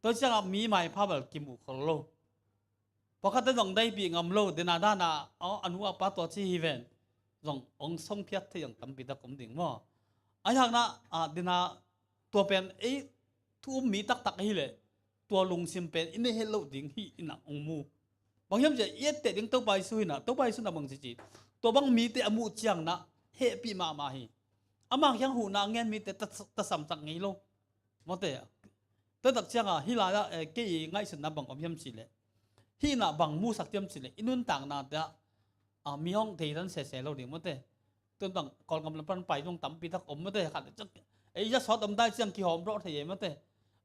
tôi chắc là mỹ mày phá bờ kim mù khó lâuเพราะเขาต้องได้ปีงำโลเดนาด้านะอนุอาปาตัวที่ฮิเวนรงองค์ทรงเพียรที่ยังตั้มปีตะกมดิ่งมั่วไอ้ทางนั้นเดนาตัวเป็นไอ้ทุ่มมีตักฮิเลยตัวลุงซิมเป็นอินเฮลโลดิ่งฮีอินักองมูบางอย่างจะเย็ดแต่ดิ่งตัวใบสุยนะตัวใบสุยนะบางจีตัวบางมีแต่อมูเจียงนะเฮปีมาฮีอามาอย่างหูนางเงี้ยมีแต่ตะสัมสังงี้โลมั่วแต่ตัวตักเจียงฮิลาเกี่ยง่ายสุดนะบางอมยำสิเลยฮีน่ะบางมูสักเทียมสิเลยอินุนต่างนาเดะมีห้องที่นั้นเสียเราดิ่งมั่วแต่ตัวบางกอลกำลังปันไปตรงตั้มปีตะกมมั่วแต่ขัดจะไอ้ยะสอดดำได้เสียงกี่หอมรอดเทียมั่วแต่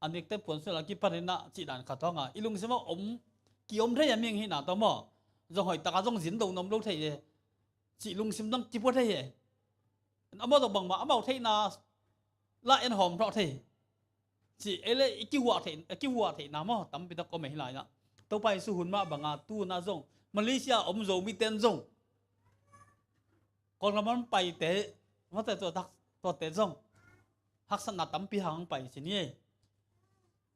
อันนี้แต่ผลสุดละกี่ปันน่ะจีดันขัดท้องอีลุงเสมอกี่อมเทียมีอย่างนี้น่ะตัวมั่วจะหอยตากจงสินดงนมรู้เทียจีลุงสิมต้องจีบเทียอามาตัวบางมาอามาเทียน่ะละเอ็นหอมรอดเทียจีเอเล่กี่หัวเทียน่ะมั่วตั้มปีตะกมไม่ไหลน่ะตัวไปสุหุนมาบางตู้น่าจงมาเลเซียอมโจมีเต็นจงก่อนเรามันไปเตะว่าแต่ตัวเตะจงฮักษณะตั้มปีหางไปสินี่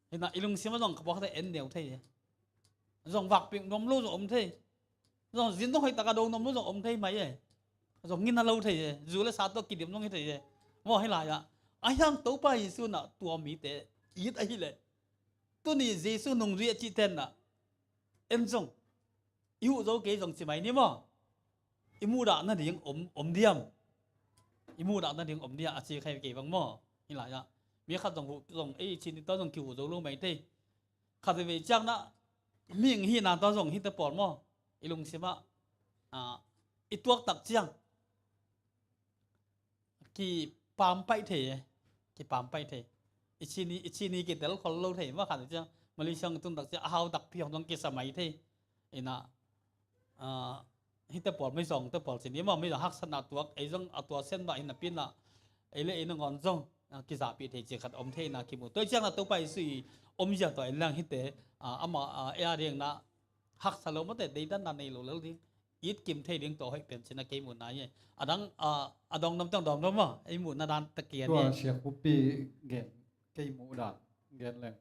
เห็นไหมอีลุงเสียมาจงเขาบอกแต่เอ็นเดียวเท่จงวักเปียงนมลูกจงอมเท่จงสินต้องให้ตากระโดนนมลูกจงอมเท่ไหมจงกินน่าลูเท่จูเลสาตัวกินเดียมต้องให้เท่ว่าให้หลายไอ้ยังตัวไปสุน่ะตัวมีเตะยึดไอ้เลยตัวนี้เยซูนงเรียจิเตนน่ะเอ็นจงอีหูโจเกจงสิไหมนี่มั้งอีมูดานั่นเองอมเดียมอีมูดานั่นเองอมเดียอาชีพใครเกี่ยบางมั้งนี่หลายมีข้าจงไอ้ชิ้นนี้ต้องคิวโจลูกไหมเต้ข้าจะไปจ้างนะมีอย่างที่นานต้องฮิตปอดมั้งอีลุงสิมาอีตัวตักเจียงกี่ปามไปเถะกี่ปามไปเถะอีชิ้นนี้กี่แต่ละคนเราเถะว่าข้าจะจ้างมาเลเซียตุ้งตักจะเอาตักพี่ของต้องกี่สมัยเท่ไอ้น่ะฮิตปอดไม่ส่งแต่ปอดสิ่งนี้มันไม่ได้หักษณะตัวไอ้ต้องเอาตัวเส้นใบน่ะปิ้นน่ะไอ้เล่ไอ้น้องงอนส่งกิจาปีเทจิขัดอมเทน่ะคิมุตัวเจ้าน่ะตัวไปสื่ออมยาตัวไอ้เรื่องฮิตเตอามาเออาเรียงน่ะหักสโลมันแต่ได้ด้านนั้นในโลแล้วที่ยึดกิมเทเรียงตัวให้เป็นชนะเกมุนนายดองน้ำต้องดองน้ำว่าไอ้หมุนนาดานตะเกียน ตัว เนี่ย เชียร์คุปปี้เกนเกยมูดานเกนแรง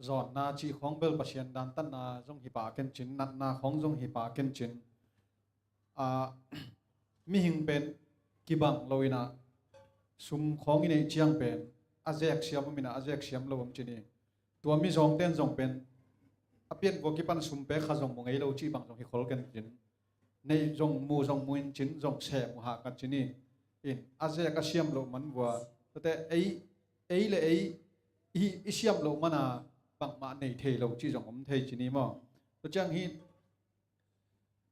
จอนนาจีของเบลปะเชียนดันตันนาจงฮิปาเกนจินนัดนาของจงฮิปาเกนจินมีหิงเป็นกิบังโลยนะซุมของอินเจียงเป็นอาเจกเชียมมินะอาเจกเชียมโลมจินีตัวมีจงเต้นจงเป็นอเปียนวกิปันซุมเปขจงมงไอโลจีบังจงฮิคอลเกนจินในจงมูจงมุนจินจงเชมุหากันจินีอินอาเจกเชียมโลมันวัวแต่ไอเลยไอเชียมโลมันบางมาในเทเราจีจงผมเทจินีมั้งตัวจังฮี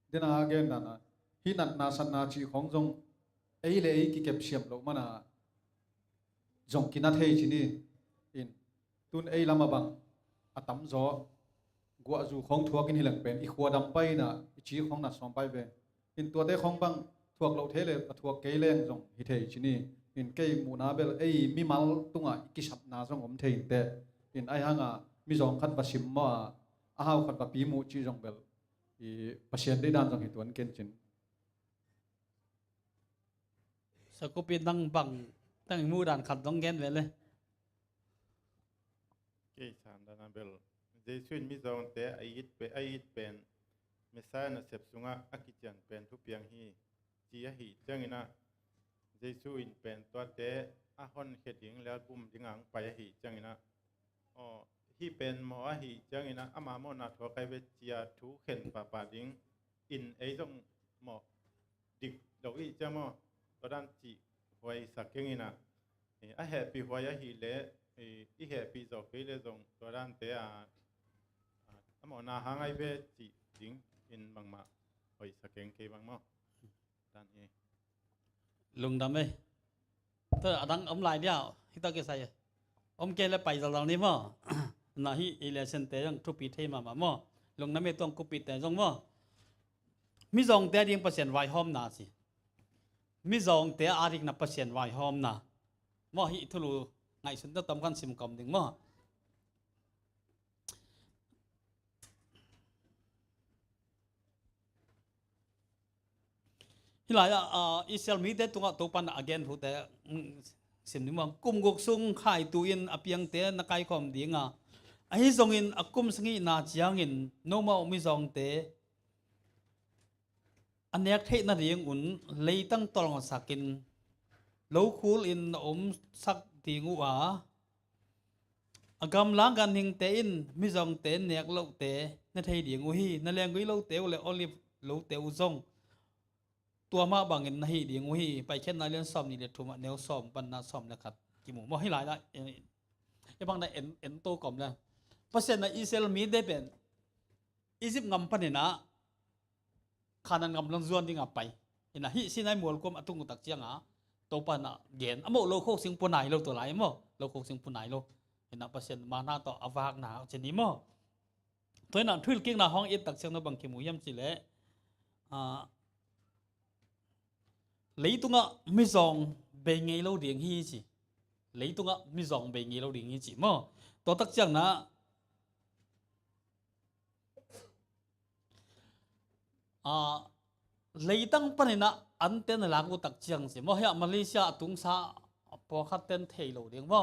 เดนาเกนนั่นฮีนัดนาสันนาจีของจงไอเลยกิเก็บเชียมโลมันจงกินนัดเทจินีอินตุนไอลามาบังอัตมจ่อกัวจูของทัวกินหิลังเป็นอีขวดำไปน่ะจีของนัดสองไปเป็นอินตัวเตของบังทัวเราเทเลยทัวเกยแรงจงฮิเทจินีอินเกยมูนาเบลไอมีมัลตุงกิฉับนาจงผมเทอินเตอินไอฮังมีจงขัดปัสชิมมาอาหาวขัดปัปีมูจีจงเบลอีปัสเชียนได้ด้านจงหิตวันเกนจิน สกุปีดังบังตั้งมูดานขัดต้องแกนเวเลย Kei san dana bel เจสุนมิจองเตไออิดเป็นเมสายนะเสพสุงะอากิจันเป็นทุเปียงฮีจียฮีจังอินะเจสุอินเป็นตัวเตอาฮอนเขดิงแล้วกุมดิงังไปฮีจังอินะอ๋อฮีเป็นหมอฮีจังอินะอามาโมนาทัวไกเวจียทูเข็นปาดิงอินไอจงหมอดิกดอกอีจังหมอตัวด้านจีหวยสักเกงอินะอาแฮปีหวยฮีเลอีแฮปีจอกไปเลจงตัวด้านเตอาหมอนาหางไอเวจีดิงอินบางมาหวยสักเกงเคบางหมอด้านเอ ลุงดำไหมเธอดังอมลายเดียวที่ตะเกียใส่อมเกลไปจากเรานี่มั้งน่าฮิอิเลเซนเตยังทุปีเทมามั้งลุงน้ำไม่ต้องกุปิแต่จงมั้งมิจองเตยังเปอร์เซ็นต์ไวหอมนาสิมิจองเตอาริกนับเปอร์เซ็นต์ไวหอมนามั้งฮิทุลุไงสุดต้องทำกันซิมกอมดึงมั้งที่หลายอิสราเอลมีแต่ตัวปันอเกนพูดแต่สิ่งนี้มันกุมกุกซุงขายตัวอินอภิยังเตนักไก่คอมดีงาไอ้ทรงอินกุมสงีนาจียงอินโนมาอมิจองเตอันนี้เทนเรียงอุ่นเลยตั้งตลอดสักินโลคูลอินอมสักทีงูกำลังกันหิงเตอินมิจองเตเนียกโลเตนั่นไทยเดียงอุฮีนั่นแรงกุยโลเตอุเลอลิฟโลเตอุซงตัวมาบางเงินนาฮีเดียงอุฮีไปเช่นนายเลี้ยงซ้อมนี่เดือดทุ่มแนวซ้อมบรรณาซ้อมนะครับกี่หมู่มาให้หลายละไอ้บางได้เอ็นโตก่อมเลยเปอร์เซ็นต์ในอิสราเอลมีได้เป็นอียิปต์งำพันนะขานันงำลังจวนที่งำไปเห็นนะฮิสินายมัวลกมอตุงตักเจียงตัวปันเย็นโมโลโคสิงปุ่นไหนโลตัวไหนโมโลโคสิงปุ่นไหนโลเห็นนะเปอร์เซ็นต์มาหน้าต่ออวากหนาเช่นนี้โมตัวนั้นทุลกิ้งหน้าห้องเอ็ดตักเจียงนบางกี่หมู่ย่ำสิเละlấy tung ạ mi dòng bề ngày lâu điện hi chỉ lấy tung ạ mi dòng bề ngày lâu điện hi chỉ mà to tất chẳng na lấy tăng pan na anh tên là cô tất chẳng chỉ mà hiện Malaysia tung sa bỏ khát tên thầy lâu điện mà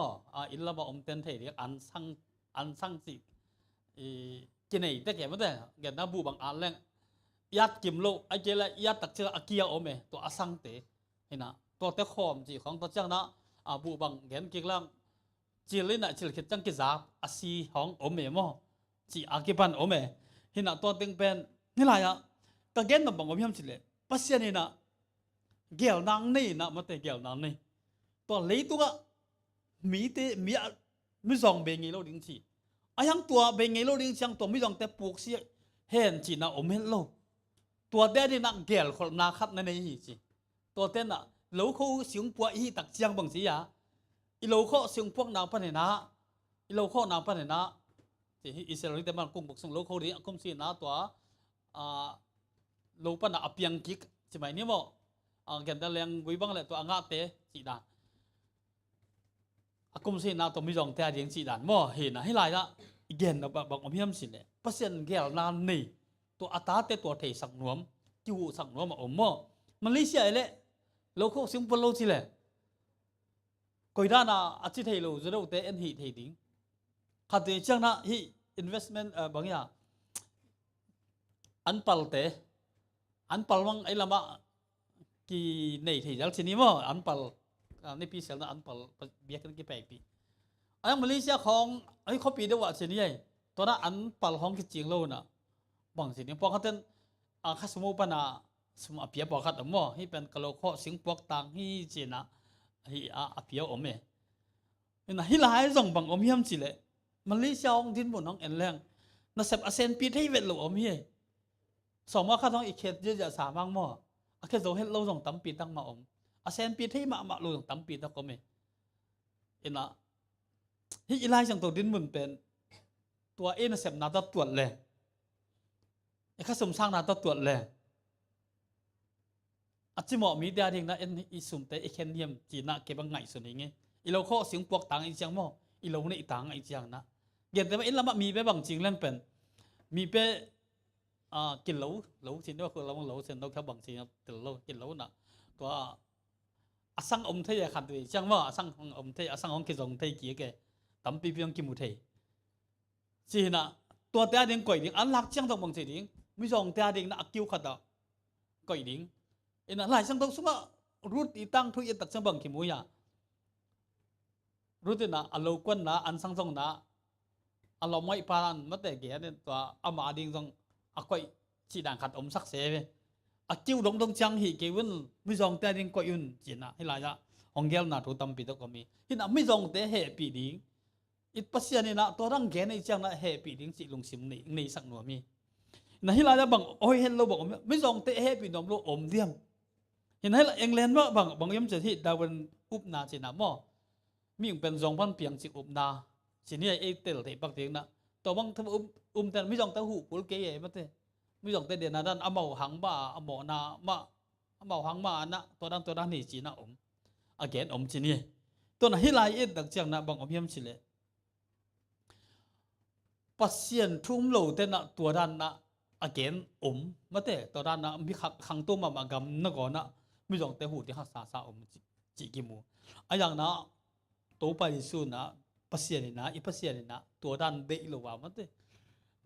ít là bảo ông tên thầy điện anh sang gì cái này tất cả mọi thứ cái nào bu bằng anh lênยัดกิมโลไอ้เจละยัดตักเชืออาเกียโอเมตัวอสังเตเห็นนะตัวเตะขอมจีของตัวจังนะบูบังเห็นกิกลังจีเลยนะจีเขียนจังกิจาอาซีของโอเมมอจีอากิปันโอเมเห็นนะตัวเต็งเป็นนี่ไรอะตะเกนน่ะบังอมยำจีเลยปัสยานี่นะเกี่ยวนางนี่นะมาเตะเกี่ยวนางนี่ตัวเลยตัวมีเตมีไม่ส่องเบงีโลดิ้งจีไอ้ยังตัวเบงีโลดิ้งจังตัวไม่ส่องแต่ปลูกเสียเห็นจีนะโอเมโลตัวเต้นนักเกลคนนาคัดในนี้สิตัวเต้นน่ะโลโคเสียงปวดอีตักเจียงบางสีอ่ะอีโลโคเสียงพวกนางพันนะอีโลโคนางพันนะที่อิสราเอลแต่มันกุมบุกส่งโลโคนี้กุมสีนะตัวโลปันน่ะอเปียงกิกใช่ไหมนี่มั้งแกนตะเลียงวิบังเลยตัวอ่างเตะสีดานกุมสีนะตัวมีจองแต่เดียงสีดานมั้งเห็นนะให้หลายละเกนน่ะบอกอมยำสิเลยเปอร์เซ็นต์เกลนานนี่ตัวอัตราเตตัวเทสักนวมจู่สักนวมมาอมมันลิเซียเลยโลโก้สิงคโปร์โลจิเลยก่อยด้านน่ะอาชีพไทยโลจะได้เตเอ็นฮีไทยดิ้งขัดเตจังนะฮี investment บางอย่างอันปัลเตอันปัลวังไอ้ละมะกี่ในไทยจังชนิดมั้งอันปัลในปีเสร็จนะอันปัลเบียกันกี่ปีปีอันมาเลเซียของไอ้เขาปีเดียวว่าชนิดใหญ่ตัวนั้นอันปัลของกี่จีงโลน่ะบางสิ่งพอเขาเต้นข้าสมุปนาสมุอภิยปอขัดมั่วให้เป็นกะโลโคสิงพวกต่างให้จีน่ะให้อภิยอมเมเป็นให้หลายส่งบางอมเยี่ยมสิเลยมันลิซองทิ้งบนน้องเอ็นแรงน่าเสพอาเซนปีให้เวทหลอมเฮียสองว่าข้าต้องอีกเคสเยอะๆสามมั่งมั่วอาเคสโซเฮลโลส่งตั้มปีตั้งมาอมอาเซนปีให้มาโลส่งตั้มปีตั้งก็เมเอ็นละให้อีไลส่งตัวดิ้นบนเป็นตัวเอ็นเสพนาตัดตรวจเลยไอ้ข้าสมสร้างนาตัวตรวจเลยอาจจะเหมาะมีเดียเองนะเอ็นอีสุ่มแต่ไอ้แคนเนียมจีน่าเก็บบังไงส่วนนี้ไงอีเราข้อเสียงปวกต่างอีเจียงมั่วอีเราเนี่ยต่างอีเจียงนะเกี่ยวแต่ว่าเอ็นละมีไปบางจริงเล่นเป็นมีไปกินเหลาสินว่าคือเราเหลาเส้นเราแค่บางจริงกินเหลาน่ะตัวอสังอมเทียขัดด้วยเจียงว่าอสังอมเทียอสังของกิจงเทียกี่แกตั้มปีเพียงกิมุเทียจีน่ะ ตัวแต่ดิ่งก่อยดิ่งอันหลักเชียงตรงบางสิดิ่งไม่ส่งแต่ดิ่งนะคิวขัดอ่ะก่อยดิ่งเอ็นหลายช่างตรงสุมารูดอีตั้งทุกอย่างตักช่างบังขี้มุยอ่ะรูดนะอันโลกวนนะอันสังทรงนะอันเราไม่ปานมาแต่เกี่ยเนี่ยตัวอามาดิ่งตรงอ่ะก่อยจีด่างขัดอมสักเสวอ่ะคิวดงตรงจังหีเกวินไม่ส่งแต่ดิ่งก่อยยุ่นจีน่ะให้หลายอ่ะองเกลน่ะถูกตำปีตก็มีที่น่ะไม่ส่งแต่เหตุปีดิ่งอิปัสยานี่นะตัวร่างแกในจังนะเหตุปีดิ่งสิลงสิมในสักหน่วยมีนะให้หลายอ่ะบังโอ้ยเห็นเราบอกไม่ส่งแต่เหตุปีนมโลอมเดียมเห็นให้ละเอ็งเลนว่าบางยามจะที่ดาวันอุบนาสินะม่อมีอย่างเป็น2,000เปียงสิอุบนาสิเนี่ยเอเตลเตปักเตียงนะตัวบางทำแต่ไม่ส่งแต่หูปุลเกยมาเตไม่ส่งแต่เดนาดันอเมาหังบ้าอเมานามาอเมาหังมานะตัวนั้นนี่จีนะagain si ni to na hilai et dak chang na bang yam si le pasien thum lo te na tua dan na again mate to dan na mi khang to ma gam na go na mi jong te hu ti ha sa chi ki mu ayang na to pa su na pasien ni na i pasien ni na tua dan de lo wa mate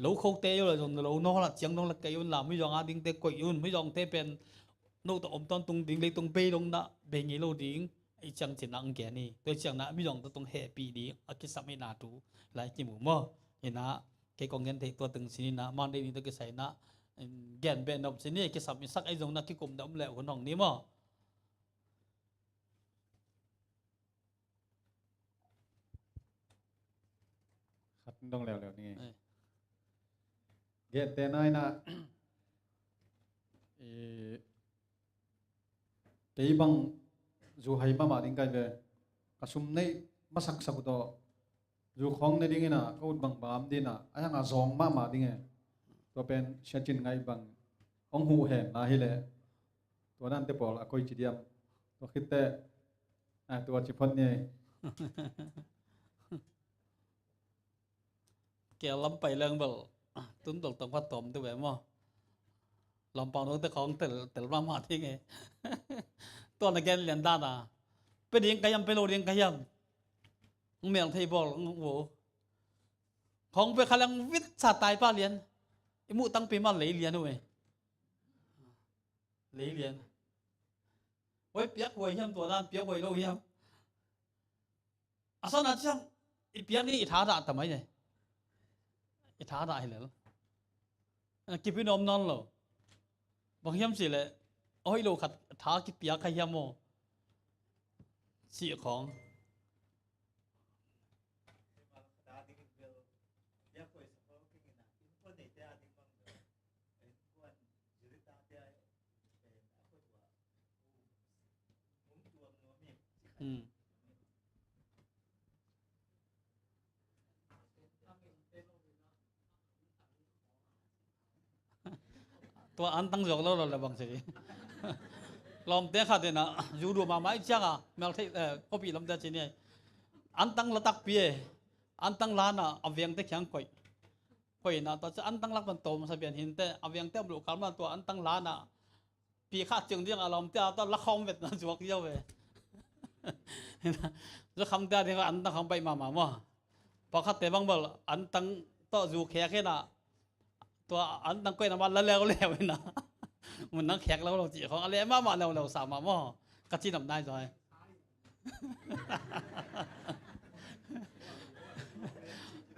lo khâu te yo la jong lo no la chiang no la kai yun la mi jong a ding te ko yun mi jong te pen no to ton tung ding le tung pe dong na be ngi lo dingไอ้จังจินังแกนี่ตัวจังนะไม่ยอมตรงแห่ปีดีอากิสัมไม่นาดูหลายจิมูมั่วเห็นนะแกกองเงินเทตัวตึงสินี่นะมันได้นี่ตัวแกใส่นะแกนเบนดมสินี่แกสับมีสักไอ้ตรงนั้นที่กลมดำแล้วคนน้องนี้มั่วขัดต้องแล้วนี่เกตแต่นายนะตีบังdù hay mà đến cái về cả sum này mà sắc sắc đó dù không này đi na câu bằng bám đi na anh hàng zong mà đi ngheตัวเป็นเชื่อจินไงบังองหูเห็นนะฮิเลตัวนั้นเตปอลcoi chỉ điểmตัวคิดแต่ตัวจิพนเนี่ย แกล้ำไปเรื่องแบบตุ้นตกตรงพัดตอมตัวแบบมั่วลำปองนู้นแต่ของแต่ละมาที่ไงตัวนักเรียนเรียนด้านไปเรียนขยำไปโรงเรียนขยำเมียงไทยบอลโว้ของไปขลังวิทย์ศาสตร์ตายป้าเรียนไอ้มุตั้งปีมาเหลีเรียนด้วยเหลีเรียนไว้เปียกไว้ยำตัวด้านเปียกไว้โลยำอาสนะจังไอ้เปียกนี่อิทาดาทำไมเนี่ยอิทาดาให้เหรอกินพี่นมนอนเหรอบางยำสิเลยโอ้ยโลขัดท้ากิเปียกขยำโมสีของตัวอันตั้งจอกแล้วเราบางสิลอมเตะขาดเลยนะยูดูมาไม่จังเมลที่ก็ปีลำเตะจีนี่อันตั้งละตักเปียอันตั้งล้านเอาเวียงเตะแข็งก่อยนะตอนจะอันตั้งลักมันโตมันสเปียนหินเตะเอาเวียงเตะบลูกคำว่าตัวอันตั้งล้านปีขาดจึงเรื่องอารมณ์เตะตอนละคอมเวทนะจวกเยอะเลยจะคำเตะที่เขาอันตั้งคำไปมาว่าพอขาดเตะบางเบลอันตั้งต่อจูแขกแค่น่ะตัวอันตั้งก้อยน้ำมันแล้วนะมันนั่งแขกแล้วเราจีของอะไรมาเราสามมาหม้อกระชินทำได้จอย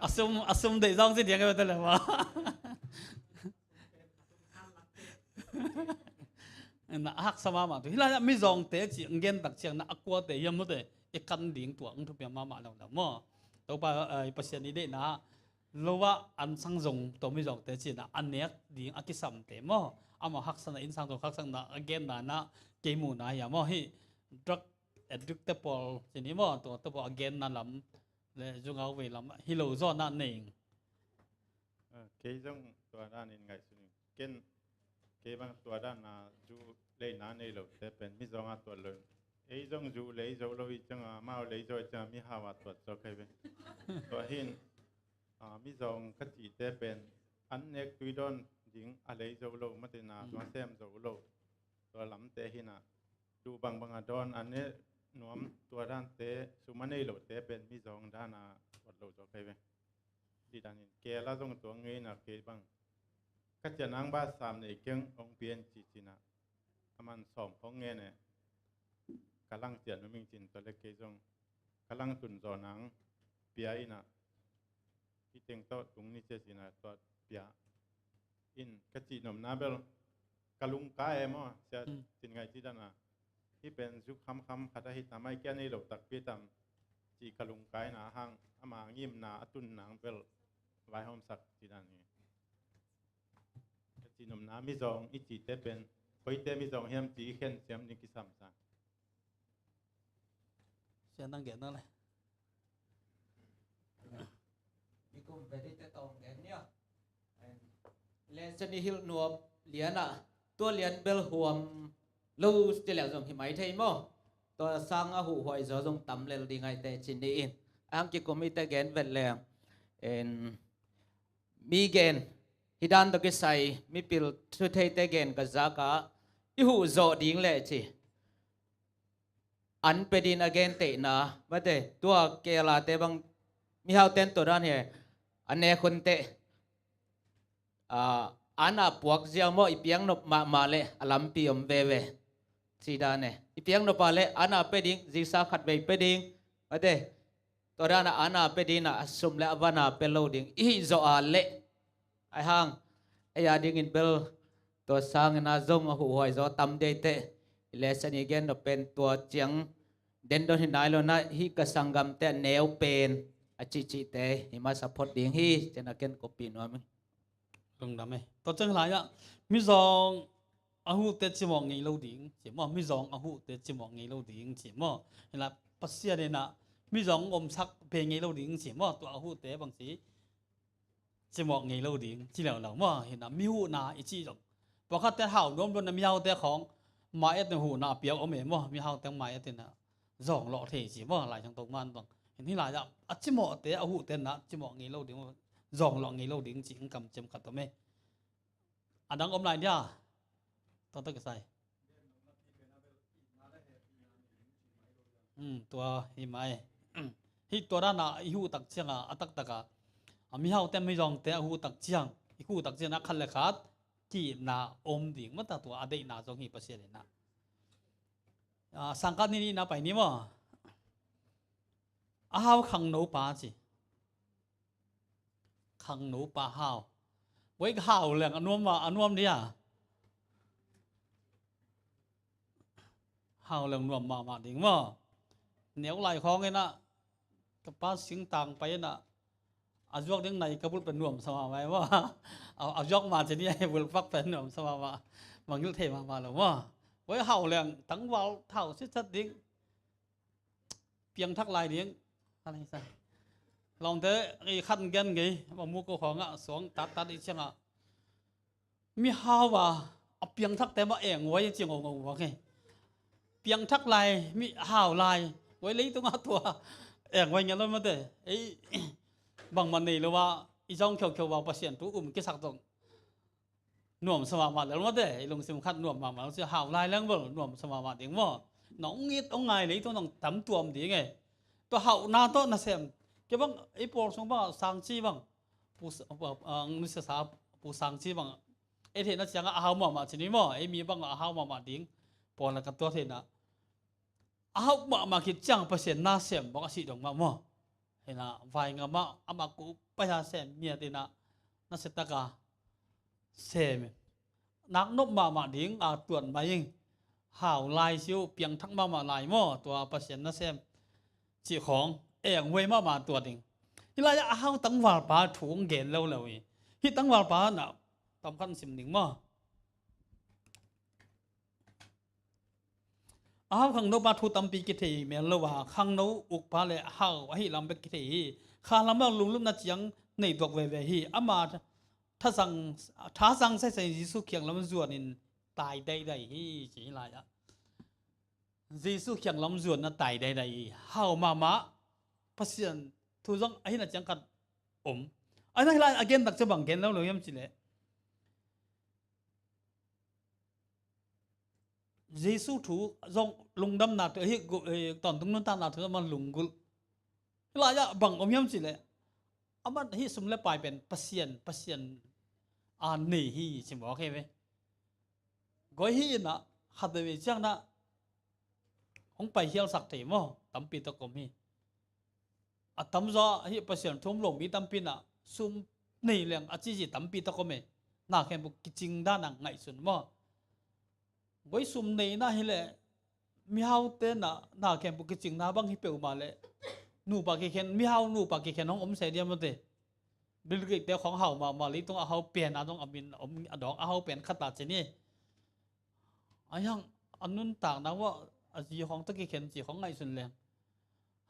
assume ได้ซ่องสิเดียงกันไปแล้ววะน่ะฮักสมาตัวที่เราไม่ซ่องเตะจีเงินตักเชียงน่ะกลัวเตะยังไม่เตะอีกกันดิ่งตัวทุกอย่างมาเราหม้อตัวไปปัจจัยนี้ได้นะรู้ว่าอันสังจงตัวไม่ซ่องเตะจีน่ะอันเนี้ยดิ่งอักษรเตะหม้ออามาฮักษณะอินสังตัวฮักษณะagain นะเกมูนะอย่ามั่วให้ drug addictable ทีนี้มั่วตัว again นั่นลำเลยจุงเอาไว้ลำฮิโลซอนนั่นเองเกยจงตัวด้านนี้ไงสุดเกณฑ์เกยบางตัวด้านน่ะจูเลยนั่นเองเราแต่เป็นมิจงตัวเลยไอ้จงจูเลยจูเราอีจังมาเลยจูจะมีหาวตัวจใครเป็นตัวหินมิจงขจิแต่เป็นอันเน็กตุยดอนยิงอะไรโจโลมาเตนาตัวเซมโจโลตัวลำเตหินะดูบางดอนอันนี้นวมตัวด้านเตสุมาเนโลเตเป็นมิจงด้านวัดโลโจใครเป็น จีดันเกล้าตรงตัวเงยนะเกบังก็จะนั่งบ้านสามในเก่งองเปลี่ยนจีจีนะมันสอมของเงยเนี่ยกำลังเจียนมันมีจินตัวเล็กเกจงกำลังตุนจอนังเปียอินะที่เต็งโตตรงนี้เจจีนะตัวเปียอินกจีนมนาเบลกะลุงกายมั้งเสียจินไงจีดันนะที่เป็นยุคคำพัฒหิตนาไม่แก่ในหลบตักพี่ตำจีกะลุงกายนะห้างอามางิมนาตุนนังเบลไว้ห้องสักจีดันนี้จีนมนามิจองอิจิเตเป็นไปเตมิจองเฮียมจีเข็นเสียมนิกิสัมสัง เสียนั่งเกียรนั่นเลย มีกลุ่มไปที่จะตรงกันเนี่ยเลนส์นี่ฮิลนัวเหรียญอ่ะตัวเหรียญเบลหัวมลูจะเหลียวส่งหิมะไทยมั้งตัวสร้างอาหูหอยจะส่งต่ำเลวดีไงแต่ชินดีอินอังกิกมีแต่แกนเวลแรงมีแกนฮิดันตะกิใส่มีปิลสุดท้ายแต่แกนกับจากะอีหูโจดิ้งเลยจีอันเป็นดินอเกนเตนะมาเตตัวเกลาเตบังมีฮาวเต็นตัวนั้นเหรออันเนคนเตอันน่ะพวกเจ้าโมอีเปียงนบมาเลอลัมปีอมเวเวสีดานเนอีเปียงนบมาเลอันน่ะเป็นดิงจิสาขัดไปเป็นดิงมาเตตัวนั้นอันน่ะเป็นดิงน่ะสมเลอวันน่ะเป็นโลดิงอีโจอาเลไอห่างไอยาดิงอินเบลตัวสร้างน่ะจงหัวหอยโจตำเดเตเลสนิเกนเป็นตัวเจียงเดนโดนหินไนโลนะฮิกสังกัมเตเนวเป็นอจิจิเตหิมาสปอร์ตดิ้งฮิเจนักเกนกปีนวมั้งลงดำไหมตัวจังไรอ่ะมิจองอาหูเตจิมองไงเราดิ้งจิมอมิจองอาหูเตจิมองไงเราดิ้งจิมอเห็นละปัสเซียเนี่ยนะมิจองอมชักเพลงไงเราดิ้งจิมอตัวอาหูเตบางสีจิมองไงเราดิ้งจีเหล่าเรามั่วเห็นละมิหูนาอิจิจงพอเขาแต่เห่าล้มบนน้ำยาวแต่ของมาเอ็ดในหูนาเปียกเอาเหม็นมั่วมีเห่าแต่มาเอ็ดเนี่ยจองหล่อเทจิมั่วหลายจังตรงมันตรงเห็นที่หลายอ่ะอัจิมอเตอาหูเตนะจิมองไงเราดิ้งจองหล่อไงเราดิ้งจิงกำจำกัดตัวไม่อันดังอมไหนเนี่ยต้องตั้งใจตัวหิมายฮิตัวด้านน่ะหิวตักเชียงอ่ะอัตักตักอ่ะมีเฮาแต่ไม่ยองแต่หิวตักเชียงหิวตักเชียงนักขันเลยขาดกีน่ะอมดิ่งมันตัวอดีตน่ะจงหิประเสริฐเลยนะสังกัดนี้นะไปนี่มั้งเฮาขังหนูป่าจีขังหนูป่าเฮาไว้ข่าวเรื่องอนวมว่าอนวมเนี่ยข่าวเรื่องนวมมาดิ่งว่าเหนียวไหลของไงนะกับป้าสิงต่างไปนะอาจยกเรื่องไหนกระพุ้เป็นนวมสมาไว้ว่าเอายกมาจะนี่ให้บุญฟักเป็นนวมสมาว่าบางยุคเทมาหรือว่าไว้ข่าวเรื่องตั้งวาวเท่าชิดชัดดิ่งเพียงทักลายดิ่งอะไรใส่ลองเถอะไอ้ขั้นกันไงว่ามุกของอ่ะสองตัดอีกเช่นอ่ะมีฮาวว่าเอาเพียงทักแต่มาเองไว้จริงงงว่าไงเพียงทักลายมีฮาวลายไว้เลยต้องเอาตัวเองไว้เงี้ยแล้วมันเถอะไอ้บางมันนี่หรือว่าอีจ้องเขียวว่าเปอร์เซ็นต์ตัวกิสักตรงหน่วมสมาแล้วมันเถอะไอ้ลงสิมคัดหน่วมมาแล้วจะฮาวลายแล้วบ่หน่วมสมาเองว่าน้องงี้ต้องไงเลยต้องทำตัวมันดีไงตัวฮาวนาโต้น่ะเสียมแกบังไอ้ปอลสงบ้าสังชีบังผู้นิสสาผู้สังชีบังไอ้เทน่ะจังอาหาวมาชนิดมั้งไอ้มีบังอาหาวมาดิ้งปอลกับตัวเทน่ะอาหาวมาคิดจังเปอร์เซ็นต์น่าเสียมบอกสิดงมามั้งเห็นน่ะไฟงามาอามากูไปหาเสียมเมียเทน่ะน่าเสตกาเสียมนักนบมาดิ้งตรวจมาเองหาวลายชิวเพียงทั้งมาลายมั้งตัวเปอร์เซ็นต์น่าเสียมจีของเองเว้ยมาตัวดิ่งที่เราจะเอาตั้งวาลปาถุงเกณฑ์เราเลยที่ตั้งวาลปาน่ะตำคัญสิ่งหนึ่งมั้งเอาขังโนบาทุตำปีกิเทเมลว่าขังโนอุกพาเลหาวให้ลำเบกิเทข้าลำว่าลุงลุ่มนัดยังในดอกเวเวฮีอามาถ้าสั่งใส่ยิสุเขียงลำจวนนินตายได้ฮีจีไรอะยิสุเขียงลำจวนน่ะตายได้หาวมาพัศยันทุจังไอ้น่ะจังกัดไอ้นั่นอะไรอาเกนตักจะบังเกนแล้วเลยยังสิเลยเยซูถูจงลงดำนาเถอะเฮ้ตอนตรงนั้นตานาเถอะมันลงกุลอะไรอะบังยังสิเลย aman hi sum le pai pen pasien an nei hi chim ok ve goi hi na hadawe chang na ong pai hial sak thei mo tampi to kom hi atam zo hi pasien thum long mi tampi na sum nei leng achi ji tampi to kom e na khem bu kiching da na ngai sun mo goi sum nei na hi le mi hau te na khem bu kiching na bang hi pe ma le nu pa ki khen mi hau nu pa ki khen ong om se dia mo te bil ge te khong hau ma li tung a hau pen a dong amin om adong a hau pen khata che ni ayang anun tang na wa a ji hong ta ki khen ji hong ngai sun leng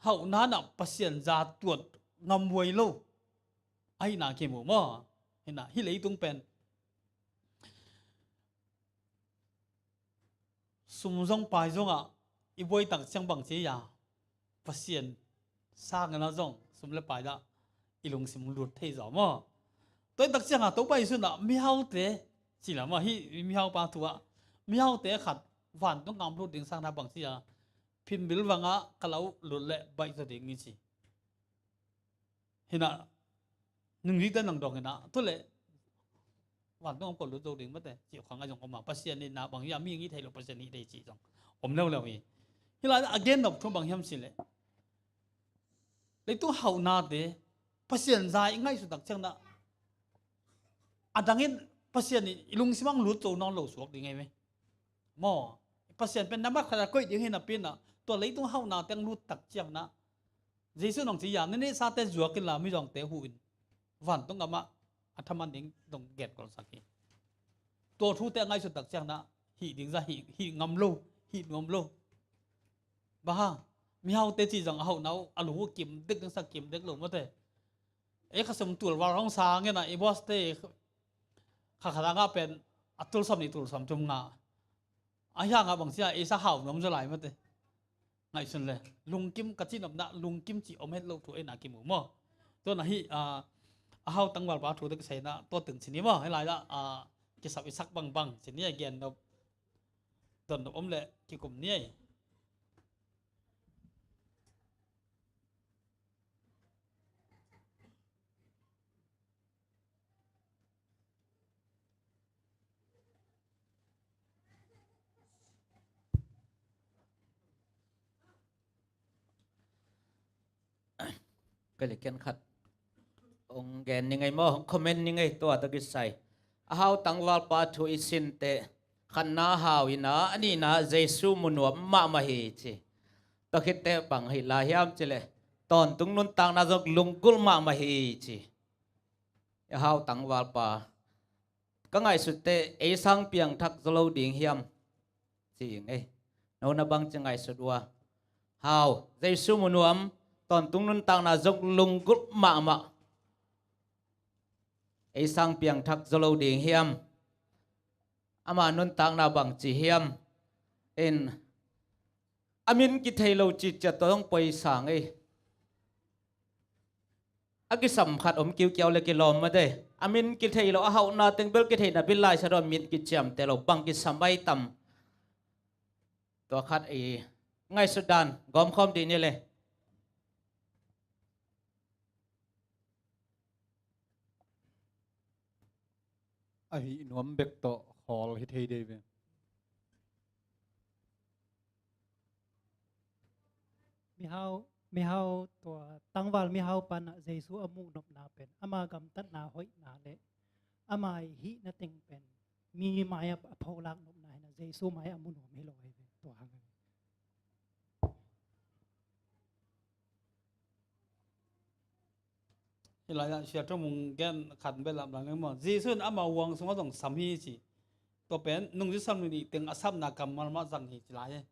hau na na pasien za tuot ngam wei lo ai na ke mu mo hina hi lei tung pen sum zong pai zong a i boi tak chang bang che ya pasien sang na zong sum le pai da ilung sim lut thei zo mo tôi đặc chang a to pai sun na mi hau te chỉ là mà hi mi hau pa tu a mi hau te khat van to ngam lut ding sang na bang chi a phin bil wanga kalau lut le bai zo ding ni chi hina nung ri ta nang dong hina to le van to ngam ko lut zo ding ma te chi khang a jong ma pasien ni na bang ya mi ngi thei lo pasien ni dei chi jong om lo lo hi hila again nop thong bang hiam si le lấy tu hậu na de pasien zai ngay su tak chang na adangin pasien ni ilung simang lut to non lo suak ding ai me mo pasien pen nama khara koi ding hin na pin na to lấy tu hậu na teng lut tak chang na jesu nong chi ya ne sa te zuak kin la mi jong te hu in van tong ama athaman ding dong get kol saki to thu te ngay su tak chang na hi ding za hi ngam lo ba ha mi hau te chi jong hau nau alu kim dek ding sa kim dek lo mo te e kha som tul war hong sa nge na e boss te kha kha nga pen atul som ni tul som tum nga a ya nga bang sia e sa hau nom zo lai mo te ngai sun le lung kim ka chi nom na lung kim chi om het lo thu e na kim mo to na hi a hau tang war ba thu de sai na to từng chini mo hai lai da ki sap isak bang chini again no don om le ki kum ni ai cái lịch kiến khát ông gen như ngày mò comment như ngày tua ta cái sai hao tăng vào pa thu isin te khăn na hao ina ani na Jesu munuam ma ma hi chi ta khit te bang hi la hiam chile ton tung nun tang na jok lungkul ma ma hi chi hao tăng vào pa ka ngai su te e sang piang thak zolo ding hiam chi ngai no na bang changai su dua hao Jesu munuam ton tung nun tang na jok lungkul ma ma e sang piang thak zolo ding hiam ama nun tang na bang chi hiam in amin ki thailo chi cha tong poi sang ei aki sam khat om kiu kiau le ki lom ma de amin ki thailo a hau na teng bel ki thaina bil lai sa ro min ki cham te lo bang ki sambai tam to khat e ngai sudan gom khom di ni le a hi nuam bek to hol hi thei de ve mi hau to tangwal mi hau pan Jesu amung nop na pen ama gam tat na hoi na le ama hi na ting pen mi maya pholak nop na na Jesu maya amun hom hi lo ai ve to hang hi lai da sia trong mung gen khat be lam lang mo jesu ama wang sung dong sam hi chi to pen nung ji sam ni teng asam na kam mal ma jang hi chi lai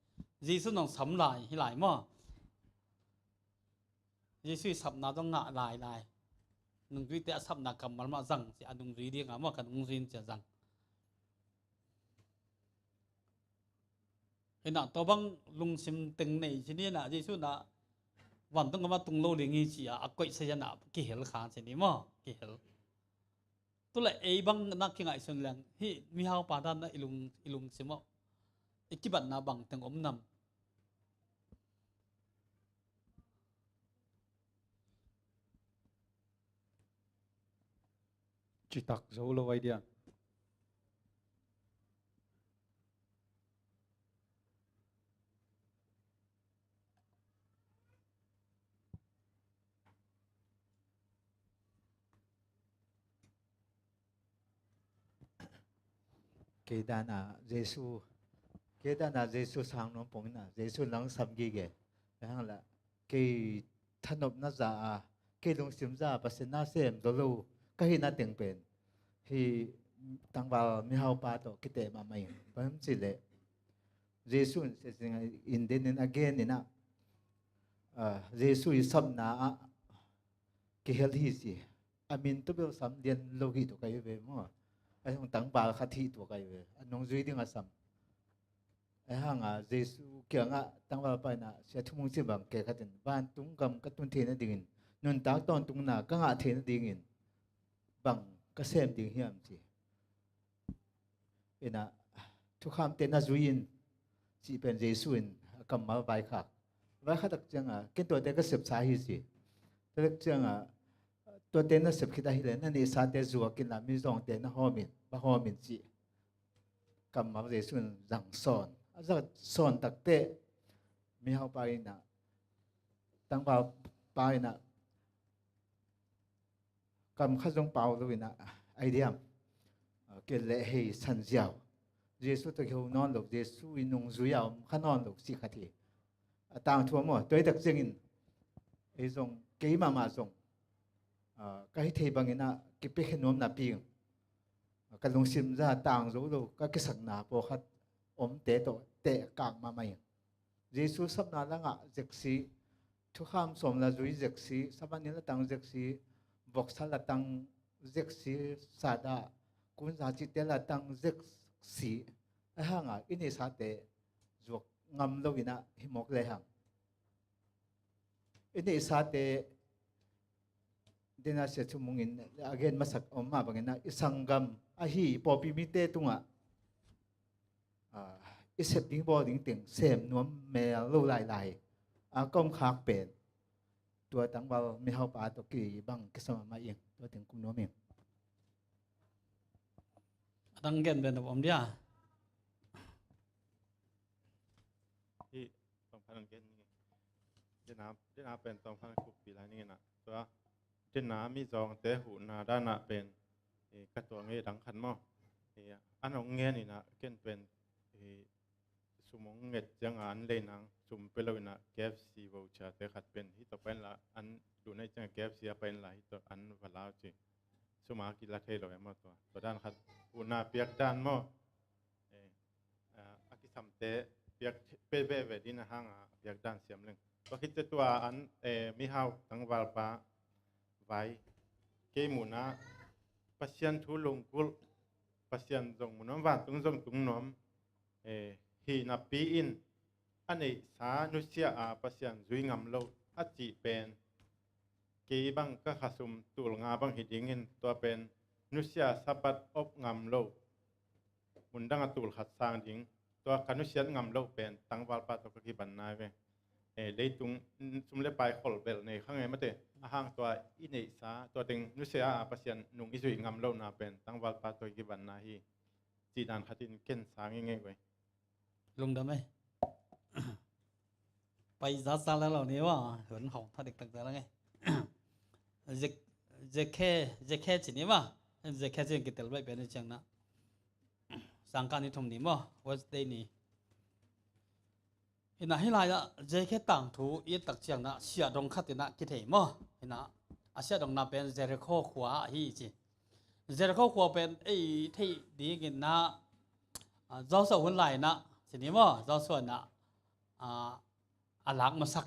jesu nong sam lai hi lai mo jesu sam na dong nga lai nung ji te asam na kam mal ma jang chi anung ji di nga mo kan nung jin cha jang ina to bang lung sim teng nei chi ni na jesu naวันต้องมาตุงโลลิงีจีอ่ะก็ใช่ยังน่ะกี่เฮลขาเช่นนี้มั้งกี่เฮลตัวละบังนักกินไอส่วนแรงที่มีฮาวปาดานนะอิลุงสิมั้งกี่บัตรนาบังถึงนำ chỉ tắc dấu lâu ai đi cái đàn Giêsu cái đàn Giêsu sang nó bông Giêsu nắng sắm gì cái hàng là cái thân nộp nó giả cái đồng xiêm giả bác sĩ na xem đó lâu cái hình na tiếng bền thì tăng vào mi hao pa to cái tệ mà mày bấm chỉ lệ Giêsu sẽ in đến again nè Giêsu sắm na cái healthy gì amin tu bel sắm điện lâu hi to cái về mà ai không tăng vào khát thị to cái về anh nông duy đi ngã sắm ai hàng Giêsu kia ngã tăng vào bài na sẽ thu mong chỉ bằng cái khát tiền ban tung cầm cái tuần thiên nó điên nun tác tôn tung na cái ngã thiên nó điên bằng cái xem điên hiểm gì ina thu kham tên na duin chỉ bên Giêsu cầm máu bài khác vai khác đặc trưng cái tuổi tên cái sập sai hi gì đặc trưng tuổi tên nó sập khi ta hi lên nên sa tên rùa cái làm mi dòng tên nó ho min chỉ cầm máu Giêsu rằng son rất son đặc tệ mi học bài na tăng vào bài na cầm khát giống bao rồi na idea cái lễ hay sanh giàu Giêsu tôi hiểu non lục Giêsu inung zuyaw khăn non lục si khát thì tàng thua mà tôi đặc trưng ấy dùng cái mà dùng cái thầy bằng ina cái bê khen nom na pieng cái lông sim ra tàng dấu đâu cái sắc na bộ khát tế to tế càng mà mày Giêsu sắp na là ngã dịch sĩ thu kham som là duy dịch sĩ sắp anh là tàng dịch sĩ vọc sa là tàng dịch sĩ sa đa cũng giá trị tế là tăng dịch sĩ ai hàng ini sa tế ruột ngầm lâu ina himok lệ hàng ini sa tế dena sẽ chung mungin again masak oma bangina isangam ahi popi mite tunga isep ding bo ding ting sem nuam me lâu lại công khak pen tua tang bao mi hau pa to ki bang kisama ma ing tua ting kum nuam ing đang gen bên ông điที่2020เป็น2016ปีแล้วนี่นะตัวเจนามีจองเตหูนาด้านน่ะเป็นกระตัวเงดังขันหม้ออันของเงี้ยนี่นะเก่นเป็นสมองเงดจังอันเลยนังสุมเปลวินะแกฟซีวอชาเตขัดเป็นที่ต่อเป็นละอันดูในจังแกฟซีเป็นละที่ต่ออันวลาวจีสมากิละเทลอยมาตัวด้านขัดอุณาเปียกด้านหม้ออากิสัมเตเปียกเป๊ะเวดินะห้างเปียกด้านเสียมลึงก็คิดจะตัวอันมีเฮาตั้งวาลปาไว้เกมุนะปัสยันทุลงกุลปัสยันจงมุนวันตุงจงตุงน้อมฮีนับปีอินอันนี้สานุเสียปัสยันจุยงำโลอัจจิเป็นเกี่บังก็ขสุมตุลงาบังหิดิงินตัวเป็นนุเสียสับัดอบงำโลมุนดังตุลขัดสร้างดิงตัวคนุเสียงำโลเป็นตั้งวาลปาตกกิบันนายเวเลยตุงซุมเลปายขอลเบลในข้างไงมาเตะห่างตัวอินเนสาตัวเต็งนุเสียปัสยันนุงอิสุยงำโลนาเป็นตั้งวาลปาตกกิบันนาฮีจีดานขัดินเก่นสางยังไงไว้ลงได้ไหมไปจัดสรรแล้วเราเนี่ยว่าเหินของท่าเด็กต่างๆแล้วไงจะแค่จีนี่ว่าจะแค่จีนกิตเตอร์ไปเป็นจังนะสังการนิทมนี่มั้งวันเดย์นี่เห็นนะให้ลายละจะแค่ต่างถูอีตักจังนะเสียดงขัดนะกิเทมั้งเห็นนะอาเสียดงน่ะเป็นเจริญข้อขวาฮีจีเจริญข้อขวาเป็นไอ้ที่ดีกินนะเจ้าสาวคนไหลนะทีนี้มั้งเจ้าส่วนนะอาลักมาสัก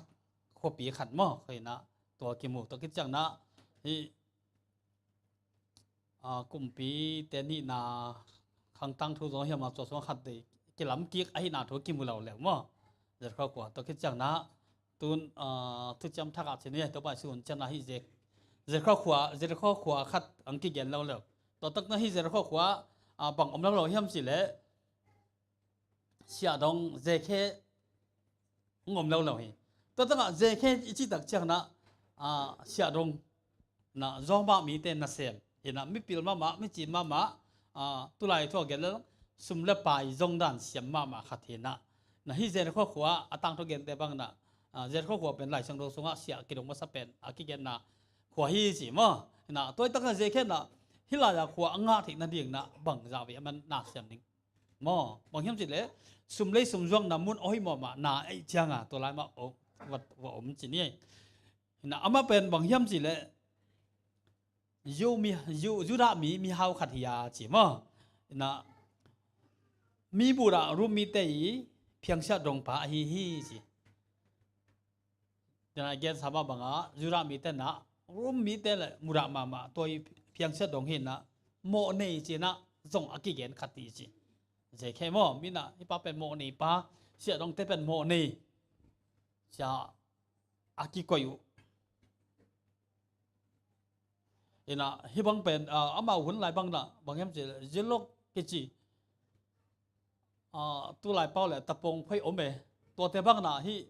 ขวบปีขัดมั้งเคยนะตัวกิมูตัวกิจจังนะที่กลุ่มปีเตนี่นาขังตั้งทุกสองเฮียมาตัวสองขัดดีกิลำกิกไอ้นาทุกกิมูเราแล้วมั้งเดี๋ยวเขากว่าตัวกิจจังนะตุนทุกจำทักอาชีพนี้ตัวไปส่วนจันนะฮิเจเดี๋ยวเขาขวาขัดอังกิเย็นเราแล้วตัวตั้งนะฮิเดี๋ยวเขาขวาบังอมเราเฮียมสิเลยเสียดงเจแค่งมเราเองตัวตั้งเจแค่จิตตักจังนะเสียดงนะจอมบ้ามีเต้นนะเสียม hiện là mi pil mà mi chỉ mà tu lại thôi cái đó sum le pai zong dan siam mà khát hiện na hi zen kho khwa atang to gen te bang na zen kho khwa pen lai sang do sunga sia ki dong ma sa pen ki gen na khwa hi chỉ mà na tôi tắc là dễ khen na hi là khwa nga thì na đieng na bằng za ve man na siam ning mo bằng hiểm chỉ lẽ sum lấy sum zong na mun oi mà na ai chang tôi lại mà vật ôm chỉ ni na ama pen bằng hiểm chỉ lẽ yu da mi hao khát hiya chỉ mà na mi bu da rum mi te yi phiang sha dong pa hi chỉ na gen sa ba bang yu da mi te na rum mi te le mu da ma tôi phiang sha dong hin na mo nei chỉ na zong aki gen khát ti chỉ dễ khe mo mi na hi pa pen mo nei pa sha dong te pen mo nei cha aki ko yu ina hi bang pen ama hun lai bang na bang em chỉ zilok cái gì tu lại bao lại tập bông phơi ốm bề tua te bang na hi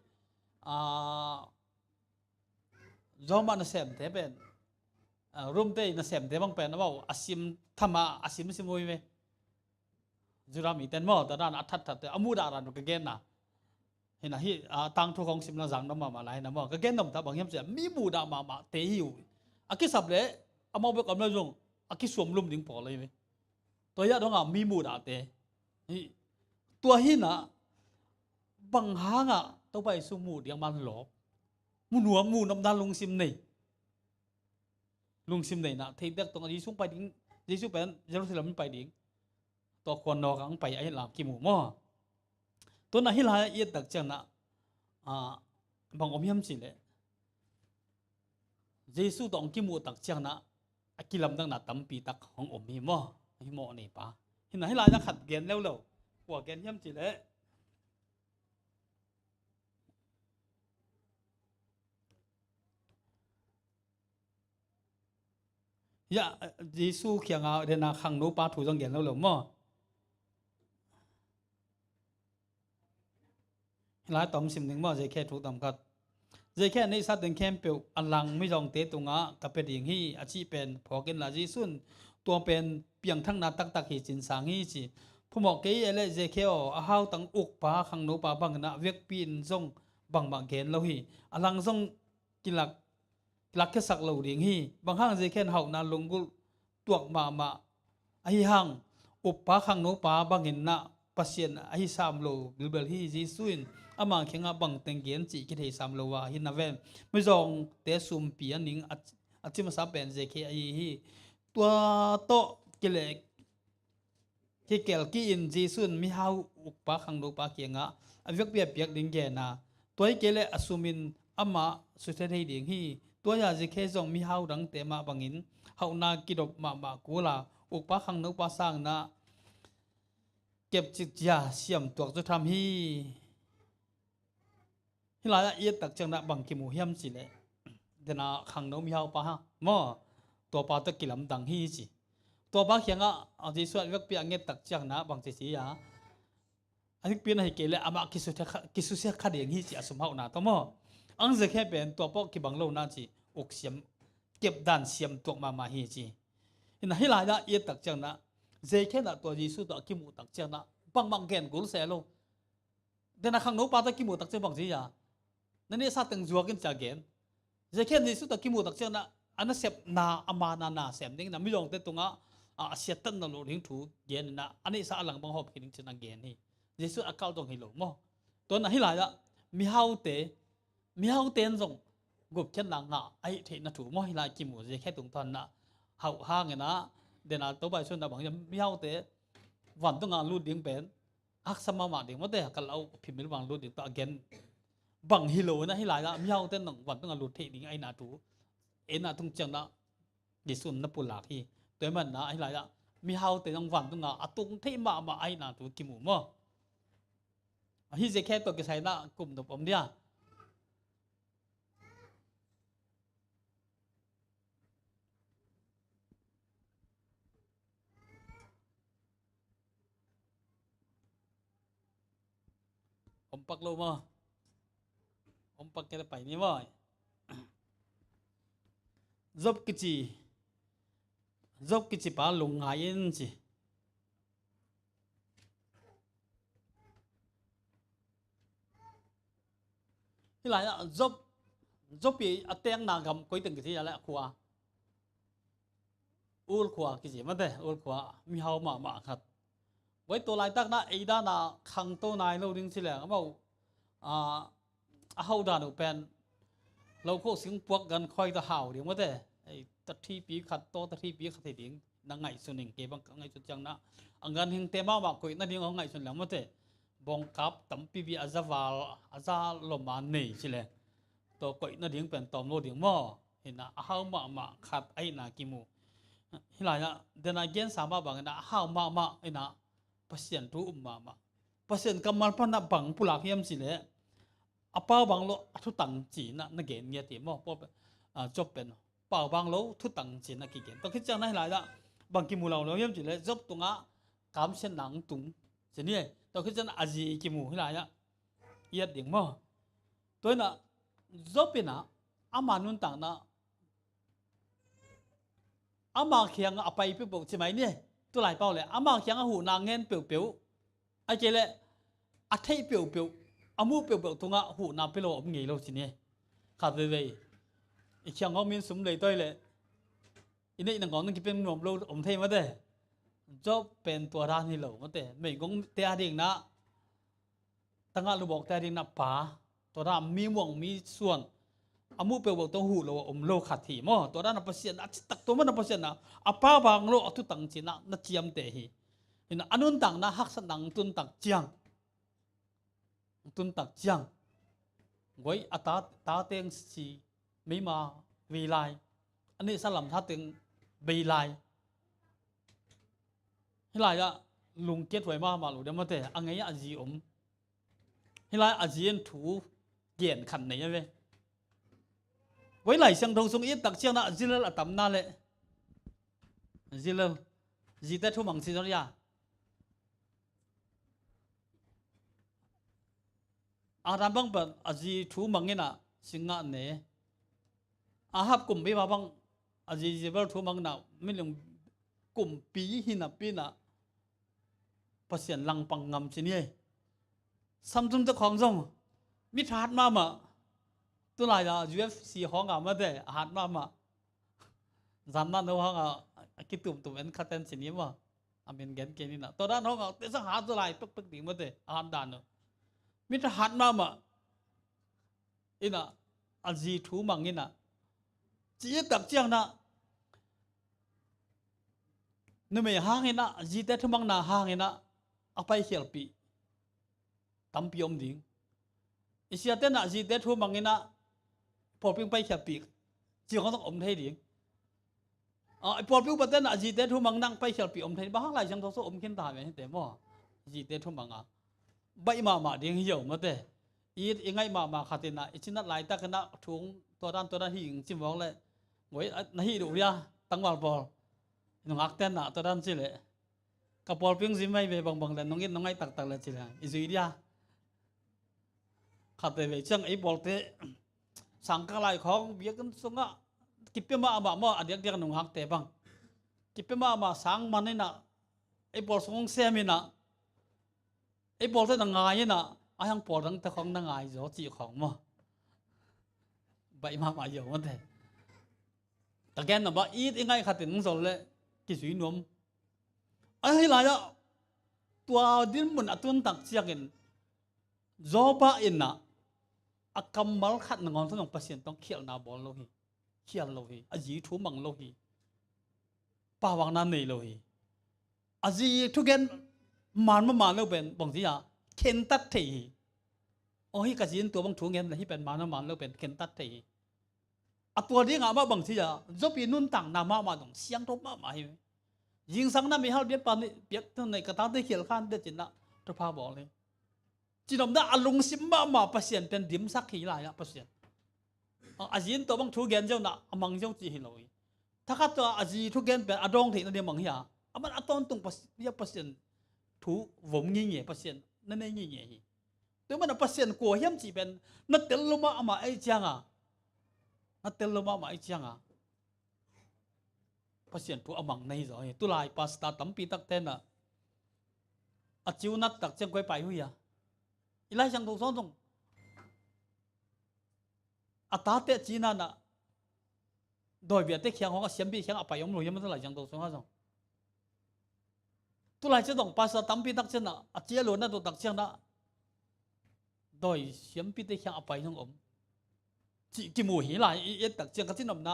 do mà nó xem thế bên room te nó xem thế bang pen nó bảo asim thama asim simui me jura mi ten mo ta dan athat that amu da ran cái gen na hi na hi tang thu khong sim na jang no mà lại na mo cái gen nom ta bang em chỉ mi bu da mà te hiu aki sab le amau be kam la jong aki suam lum ding po lai me to ya dong mi mu da te hi tua hi na bằng hanga tao bay su mu diang man lo mu nuam mu nam dan lung sim này na thei bek tong Jisu pai ding Jisu pen Jerusalem pai ding to kon no kang pai ai la ki mu mo to na hi la ye tak chang na bang om yam chi le Jisu tong ki mu tak chang na akilam dang na tampi tak hong om hi mo nei pa hi na hi la ya khat gen leo của gen yam chỉ lẽ ya Giêsu khiang à để na khang nô pa thủ trong gen lâu mo lại tóm sim ning mo dây khe thủ tầm khát dây khe này sát đến kem biểu ăn lăng mới dòng tế tung á cặp bên đình hi chỉ pen phò gen là Giêsu tua pen piang thang na tak hi chin sang hi chỉผู้หมอกเกยเอเลเจเคโออาฮาวตังอุกปาขังโนปาบังนะเวกปีนซงบังเกนโลหิอลังซงกิลักแค่สักโลดิ่งฮีบางห้างเจเคนเฮานาลงกุตัวมาไอห้างอุปปาขังโนปาบังเห็นนะปัสเซียนไอสามโลบิลเบลฮีจีซุนอามาเข่งบังเต็งเกนจีกิเทสามโลวาฮินาเวนไม่จงเตะซุมปีอันนิงอัจจิมาซาเป็นเจเคไอฮีตัวโตกิเลที่เกลกี้อินจีซุนมีฮาวอุปปาขังโนปาเกียงะอเวกเบียเปียกดิ่งแกนะตัวเกลอสุมินอามาสุดท้ายดิ่งฮีตัวยาจีเคจงมีฮาวดังเตมาบังอินเฮานากิดบมากูลาอุปปาขังโนปาสร้างนะเก็บจิตยาเสียมตัวจะทำฮีฮิลายเอียตักจังนะบังกิมูเฮียมสิเลยเดนะขังโนมีฮาวปะฮะมอตัวปาตะกิลำดังฮีสิตัวบ้าเขียงอ่ะที่ส่วนเวกเปียงเงตักจังนะบางทีอ่ะอันนี้เป็นให้เกลืออามากิสุเสียขัดอย่างนี้จีอาสมเฮานะตัวมั่งอังจะแค่เป็นตัวปอกกิบังโลน่าจีอกเสียมเก็บด้านเสียมตัวมาฮีจีเห็นให้หลายนะเอียตักจังนะเจแค่น่ะตัวจีสุตัวกิมูตักจังนะบางแกนกุลเสียโลเดี๋ยวนะข้างโน้ปาตะกิมูตักจังบางทีอ่ะนั่นนี่ซาตึงจัวกันจากแกนเจแค่จีสุตัวกิมูตักจังนะอันนั้นเสียบนาอามานาเสียมนี่นะไม่ยอมเตะตรงเสียตันนั่นโหลิงถูเกนนะอันนี้สาหลังบางหอบกินจะนั่งเกนนี่เยซูอาเก้าตรงหิโลมอตัวนั้นให้หลายละมีเฮาเตนส่งกบเช่นหลังไอเทนถูมอให้หลายกิมูจะแค่ตรงตอนน่ะเฮาห้างนะเดน่ะตัวใบชนน่ะบางอย่างมีเฮาเตวันต้องงานรูดดิ้งเป็นอักษรมาดิ้งว่าแต่กันเราพิมพ์บางรูดดิ้งตัวเกนบางหิโลนะให้หลายละมีเฮาเตนหนึ่งวันต้องงานรูดเทดิ้งไอหน้าถูเอ็นน่ะตรงจังนะเยซูนับปุลาคีตัวมันนะไอ้ไรละมีเฮาแต่ต้องวันต้องงาตุงเทมาไอ้น่ะตัวกิมูมั้งฮิเจแค่ตัวกิใส่ละกลุ่มตัวผมเนี่ยผมปักโลมั้งผมปักแค่ไปนี่มั้งจบกิจี dốc cái chỉ bảo lùng ngài yên gì thì lại dốc bị tiếng nàng gầm cuối từng cái gì lại khóa ul khóa cái gì mà thế ul khóa mi hao mà khát với tôi lại tắc na ấy đã na khang tô này lâu đinh xí lẹ bảo hao đàn ở bên lâu cô sinh buộc gần khoi ta hào điểm mà thế tất thi bí khát to tất thi bí khát thì điểm năng ngày xuân hình kế bằng ngày xuân chẳng na anh gần hình tema mà quỷ na điểm ngày xuân lắm mà thế bong cáp tấm pi bi aza lom an nei xí lẹ to quỷ na điểm bên tòm lô điểm mò hình na hao mà khát ấy na kimu hình lại na then again sama bằng na hao mà ấy na pasien tu mà pasien kamal pa na bang pulak yam sile apa bang lo thu tang chi na gen nge ti mo po job pen pa bang lo thu tang chi na ki gen to khit chang na lai da bang ki mu lao lo yam chi le job tunga kam sen nang tung chi ni to khit chang aji ki mu lai ya yet ding mo to na job pe na amanun tang na ama khiang apai pe bo chi mai ni tôi lại bảo là ám mang chẳng hủ nàng nghe biểu ai chơi lệ thấy biểu amu biểu tung á hủ nàng biểu ông nghỉ lâu chỉ nè khá về chẳng có miếng súng lấy tôi lệ ý này là có những cái bên ngộm lâu ông thấy mà thế cho bên tua ra như lâu mà thế mình cũng tea điện na tăng á lu bọc tea điện na phá tua ra mi muộng mi xuồng amu biểu tôi hủ lâu ông lâu khát thì mà tua ra là pasien tắc tôi mà là pasien na apa bang lo atu tang china na chiam te hi ina anun tang na hak san nang tun tak chiang goi ata ta teng si mi ma vi lai ani salam tha teng bi lai hilai ya lung ket wai ma lu de ma te angai ya ji hilai a ji en thu gen khan nei ve với lại sang thong sung ít đặc chiang na zila là tầm na lệ zila gì tết thu bằng gì đó ya ram bang bang gì thu bằng nghe na singa ne hấp cùng với bang gì bang thu bằng nào mình dùng cùng pi hi na pi na pasien lang pang ngam chi ni samsung ta khong song mi that mà tôi lại là UFC họ ngắm mà thế hạt mà dám nói nó họ cái tụm em khát tên xin mà mình ghen cái này nè tôi đã nói họ tại sao hạt tôi lại tức tiếng mà thế hạt đàn nữa mình hạt mà in à gì thú bằng in chỉ đặc trưng nè nếu mình hàng in gì tết thú bằng na hàng in apa hiểu bị tắm piom tiếng Isia tên là gì tết thú bằng in phổ biến bay khép bị chỉ có ông thấy đi phổ biến bắt tên là gì tết thu bằng năng bay khép bị ông thấy bao lại chẳng có số ông kiến tài vậy thế mà gì tết thu bằng bay mà điên hiểu mà thế ít ngay mà khát tiền lại chỉ nát lại ta cái nát thùng tôi đang hiện chim vong lại với nó hiện đủ ra tăng vào bò nó ngắt tên là tôi đang chỉ lệ cái phổ biến gì mấy về bằng là nó nghe nó ngay tặc là chỉ là gì đi à khát tiền về chẳng ấy bỏ thế sang cái lại không biết cái số ngã kịp mà anh điếc nung hắc tế bằng kịp mà sang mà nên là ấy bỏ xuống xe mình nè ấy bỏ tới đằng ngài nè ai hàng bỏ đằng ta không đằng ngài rồi chỉ không mà vậy mà nhiều vấn đề tất nhiên là ít ngay khát tiền rồi lệ cái suy nuông ấy lại đó tua đến mình tuân tắc chiang do ba in nè akamal khat ngon thong pasien tong khial na bol lo hi khial lo hi aji thu mang lo hi pa wang na nei lo hi aji thu gen man lo ben bong ji ya ken tat thei o hi ka jin tu bang thu gen la hi ben man lo ben ken tat thei a tua ding ma bang ji ya zopi nun tang na ma dong siang thop ma hi jing sang na mi hal biat pan biak thon nei ka ta te khial khan de chin na to pha bol le chỉ đồng đã lung sim mà pasien pen điểm sắc khí lại á pasien azin to bang thu gen jau na amang jau chi hiloi thakat to azi thu gen pen adong thei na de mang hiya aman aton tung pasien thu vom ngi nge pasien na nei ngi nge hi tu man pasien ko hiam chi pen na tel luma ma ai chang na tel luma ma ai chang พัศยันทุอมังในจ่อยตุลายปัสตาตั้มปีตักเต้นอาจิวนัดตักเชียงไกวไปหุยอีไลช่างตรงซ้อนตรงอาตาเตจีนันโดยเบียดเตเขียงของเสียมบีเขียงอภัยยมหลุยมันตุลายช่างตรงซ้อนตุลายจะต้องปัสตาตั้มปีตักเชียงอาเจียหลวนนั่นตัวตักเชียงโดยเสียมปีเตเขียงอภัยยงจีกิมูหิลายเอ็ดตักเชียงกันที่นำ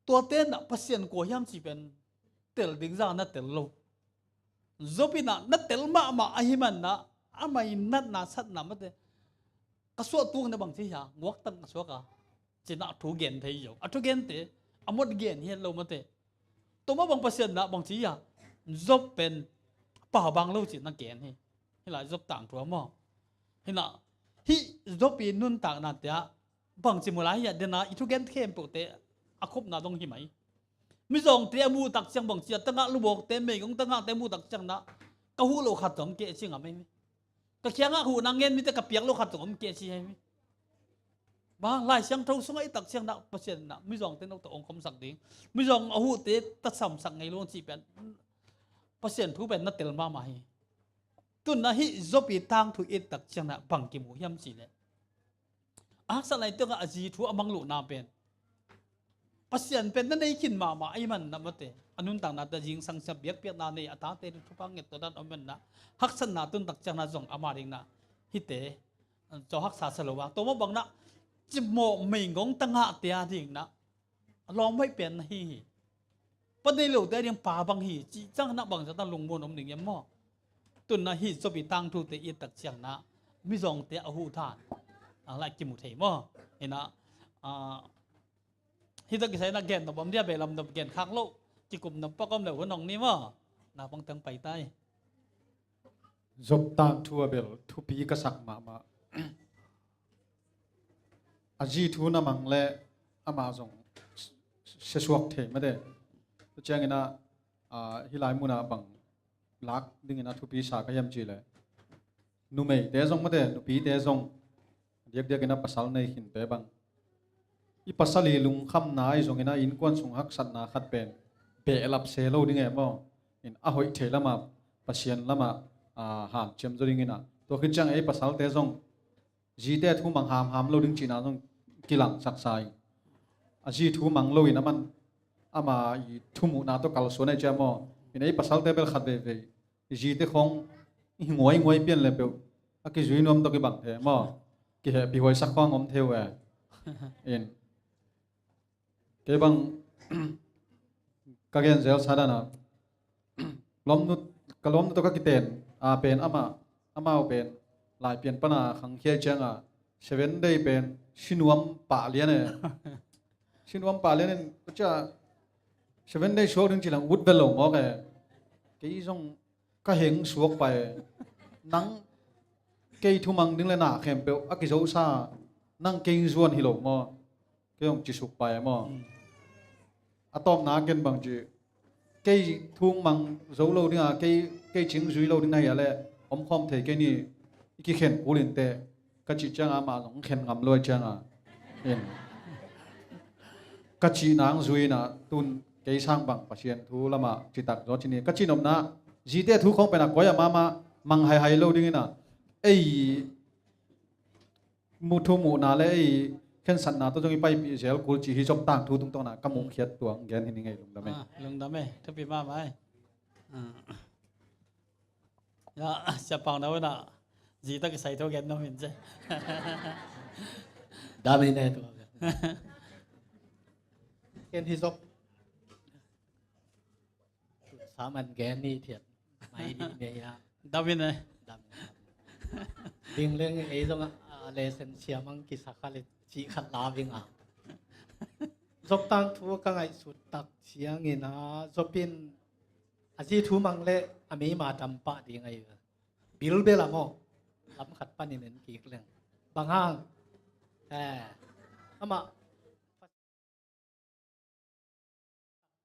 ตัวเต้นพัศยันกัวยามจีเป็นเตลดิ้งจางนั่นเตลโลZopina na telma ma ahiman na amay nat na sat na mate kaswa tuang na bang siya ngwak tang kaswa ka china thu gen thei yo athu gen te amot gen hi lo mate toma bang pasien na bang siya zop pen pa bang lo chin na gen hi hila zop tang thu mo hina hi zopi nun tang na tia bang chimulai ya dena ithu gen them pu te akhop na dong hi mai mi zong te mu tak chang bang chia tanga lu bok te me gong tanga te mu tak chang na ka hu lo khat tom ke chinga mai ka khyanga hu na ngen mi te ka piang lo khat tom ke chi hai mi ba lai sang thau sungai tak chang na pasien na mi zong te no to ong khom sak ding mi zong a hu te ta sam sak ngai lo chi pen pasien thu pen na tel ma ma hi tun na hi zopi tang thu it tak chang na bang ki mu hiam chi le a sa lai te ga aji thu amang lu na pen pasien pen na nei kin mama ai man na mate anun tang na ta jing sang sa biak piak na nei ata te thu pang nget to dan omen na hak san na tun tak chang na jong amaring na hite cho hak sa salowa to mo bang na chimo mei ngong tanga tia ding na long mai pen hi pa nei lo te ring pa bang hi chi chang na bang sa ta lung mon om ning yam mo tun na hi so bi tang thu te i tak chang na mi jong te a hu than lai ki mu thei mo ina hi ta kisai na gen to bom dia be lam to gen khak lo chi kum nam pa kom le wonong ni mo na bang tang pai tai zop tang thua bel thu pi ka sak ma aji thu na mang le ama zong se suak the ma de chang ina hilai mu na bang lak ding ina thu pi sa ka yam chi le nu mei te zong ma de nu pi te zong diak diak ina pasal nei hin te bang i pasali lung kham na ai zong ina in kwan sung hak sat na khat pen be lap se lo ding e mo in a hoi the lama pasien lama ham chem zo ding ina to khi chang ei pasal te zong ji te thu mang ham lo ding china zong kilang sak sai a ji thu mang lo ina man ama i thu mu na to kal so na cha mo in ei pasal te bel khat ve ji te khong ngoi pian le pe a ki zui nom to ki bang the mo ki he bi hoi sak khong om theo in cái bằng các gen zel sada na lom nu kalom nu to ka kiten pen ama pen lai pen pana khang khia changa 7 day pen sinuam pa lian sinuam pa lian ko cha 7 day show ding chilang wood belo mo cái jong ka heng suok pai nang cây thu mang ding le na khem pe a ki zo sa nang cây zuan hi lo mo cái ông chỉ sụp bài mà atom ná kiến bằng chữ cây thung bằng dấu lâu đi cây trứng dưới lâu đi này là ông không thấy cái này cái khen cố lên tệ cái chị trang mà ông khen ngầm lôi trang cái chị nang dưới na tun cây sang bằng phát hiện thu là mà chỉ tặng gió trên này cái chị nộp na gì thế thu không phải là có ya mà mang hay lâu đi na ấy một thu một na lấy khen sẵn na tôi trong bay bị gel cố chỉ hi trong tàng thu tung tông na các mông khiết tuang gen hình ngay lùng đam mê thưa bị ma mai ya sẽ bằng đâu na gì ta cái sai thôi gen nó mình chứ đam mê này thôi gen hi dốc sao mình gen ni thiệt mày đi về ya đam mê này đừng lên ấy trong lesson siya mang kisakali chỉ khát lá vinh à dốc tăng thu các ngày sụt tắc siya nghe na dopin aji thu mang le ami ma tam pa di ngay bil bela mo lam khat panin en ki kleng bang hang ama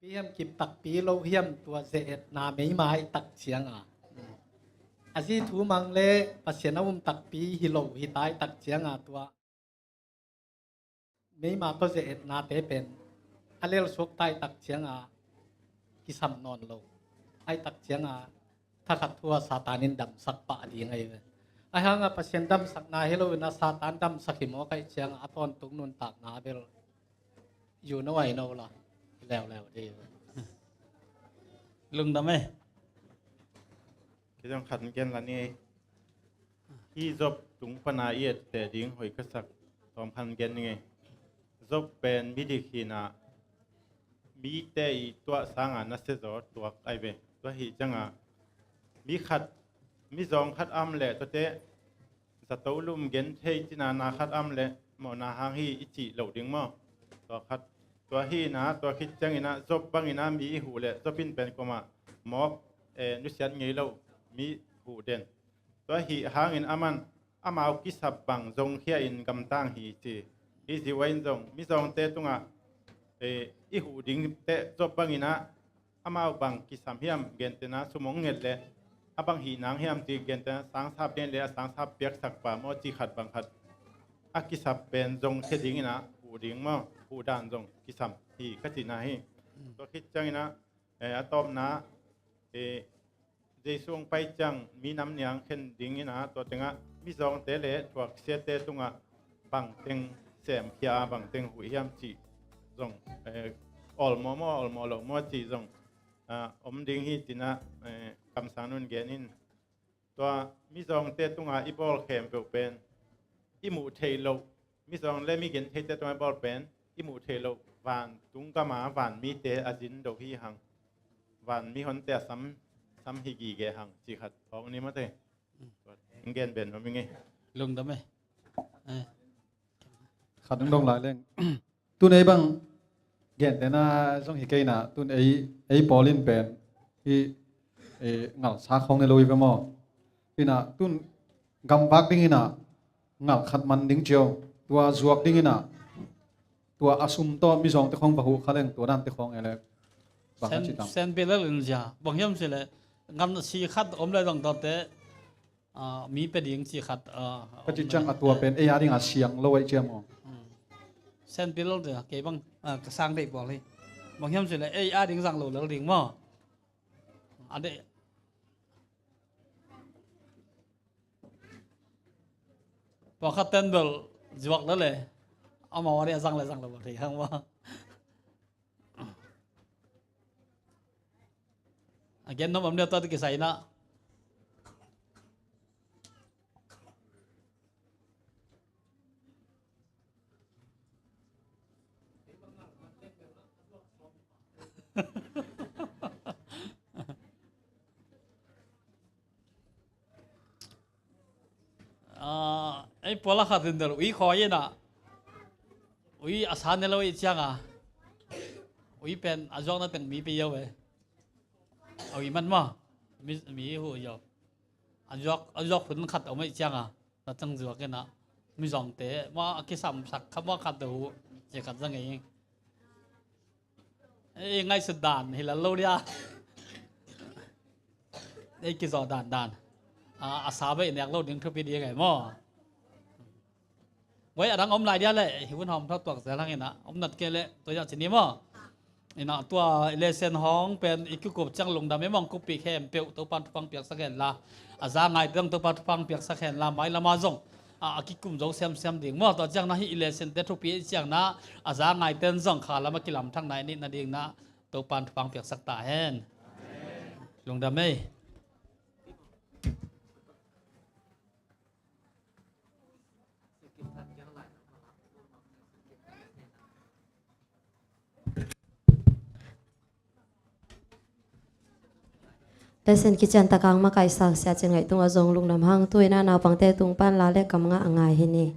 piam kim tak pi lo hiam tua ze na mei mai tak siang à aji thu mang le pasien awum tak pi hi lo hi tai tak siang à tua mấy mà có dễ na tế bên คันเลี้ยวสุกใต้ตักเชียงกิสัมนอนโลไอตักเชียงถ้าขัดทัวซาตานินดำสักปะดีไงเลยไอ้ห่างเปอร์เซ็นต์ดำสักนาเฮโลวินาซาตานดำสักหิมอไก่เชียงตอนตุกนุนตักนาเบลอยู่น้อยโนละแล้วดี ลุงดำไหม ที่ต้องขัดกันละนี่ที่จบตุงปนาเอียดแต่ดิ้งหอยกระสักตอมพันกันยังไงจบเป็นวิธีขีนามีแต่ตัวสร้างนัสเซจอตัวไอเบตัวหิจังมีขัดมีจองขัดอ้ำแหละตัวเตะสตูลุมเกนเทจินาขัดอ้ำแหละหมอนาหางฮีอิจิเหล่าดิ้งมั่งตัวขัดตัวฮีนะตัวคิดจังอินะจบบังอินะมีหูแหละจบปินเป็นก็มาหมอนุษย์ไงเรามีหูเด่นตัวฮีหางอินอามันอามาเอากิสับบังจงเขียอินกำตั้งฮีจีอีสิไว้จงมีจงเตะตรงอีหูดิ้งเตะจบบังอินะอามาเอาบังกิสัมเฮียมเกนเตนะสมองเงินเลยอาบังฮีนางเฮียมจีเกนเตนะสังทับเด่นเลยสังทับเปียกสักป่าโมจีขัดบังขัดอากิสับเป็นจงเทดิ้งนะหูดิ้งมั่งหูด่านจงกิสัมฮีก็จีนาฮีตัวคิดจังนะอะตอมนะในช่วงไปจังมีน้ำเนียงเข็นดิ้งนะตัวจังมีจงเตะเลยตัวเสียเตะตรงบังเต็งเสียมเขียบังเต็งหูเฮียมจีจงออลมอลมอจีจงดิ้งฮีจีนะคำสั่งนุ่นเกนินตัวมีจงเตะตรงอีบอลเข็มเป็นอีหมูเทโลมีจงเล่มีเกนเทเตะตรงอีบอลเป็นอีหมูเทโลวันตุงกมาวันมีเตะอาจินโดฮีหังวันมีคนเตะซ้ำฮิกีเกหังจีขัดของนี้มาเตะตัวเกนเป็นว่าเป็นไง ลุงดำไหม ขัดดงหลายเรื่องตุนไอ้บังเกนแต่น่าส่งหิเกยน่ะตุนไอ้ปอลินเป็นที่เงาซาของในโลยไปมั่งที่น่ะตุนกำบักดิ้งน่ะเงาขัดมันดิ้งเจียวตัวจวกดิ้งน่ะตัวอาสุมโตมีสองตะของปะหูเขาเล่นตัวนั้นตะของอะไรบางจิตตัง เซนเปลือกลินจ้าบางยามสิเลยงานสีขัดเลยต้องตัดเตะมีเป็นยิงสีขัดก็จิตจังตัวเป็นไอ้ยาดิ้งเสียงโลยเจียมอ๋อเซนเปลือกเดียวเก็บบังสร้างได้บอกเลยบางยามสิเลยดิ้งสั่งโลแล้วดิ้งมั่งอันเดพอขัดเต้นเบลจวกแล้วเลยเอามาวันนี้สั่งเลยบอกทีข้างว่าเกนน้ำมันเดียวตัวที่ใส่นะไอ้พวกเราขัดเดินวิ่งคอยน่ะวิ่งอาสาเนี่ยเราอีกจังวิ่งเป็นอาจารย์นั่นเป็นมีไปเยอะเลยเอาอีมันมามีหัวเยอะอาจารย์ผลขัดเอาไม่จังเราจังจัวกันนะมีสองเตะว่าคิดซ้ำสักคำว่าขัดตัวจะขัดยังไงไงสุดด่านเห็นแล้วเราเนี่ยไอ้กิจด่านอาสาไปเนี่ยเราดึงทุบไปดีไงมั่วไว้อันนั้นอมลายเดียวเลยหิวหอมเท่าตัวเสียทั้งนี้นะอมนัดเกลตัวอย่างชนิดมั่วนี่นะตัวเลเซนห้องเป็นอีกกบจังลงดำไม่มองกุปีแคมเปียวตัวปันฟังเปียกสักแห่งละอาจารย์ไงเรื่องตัวปันฟังเปียกสักแห่งละไม่ละมาจงกิกุมจงเซมดิ่งมั่วตัวจังนะฮิเลเซนเตทุปีจังนะอาจารย์ไงเต้นจงขาละมากิลำทั้งไหนนี่นาดิ่งนะตัวปันฟังเปียกสักตาแห่งลงดำไม่แต่เส้นกิจันตะกางมาไก่สักเสียจังไงตรงอาจงลุงดำห้างตุ้ยหน้าหนาวปังเตตุงปั้นลาเล็กกำงะอ่างไงเฮนี่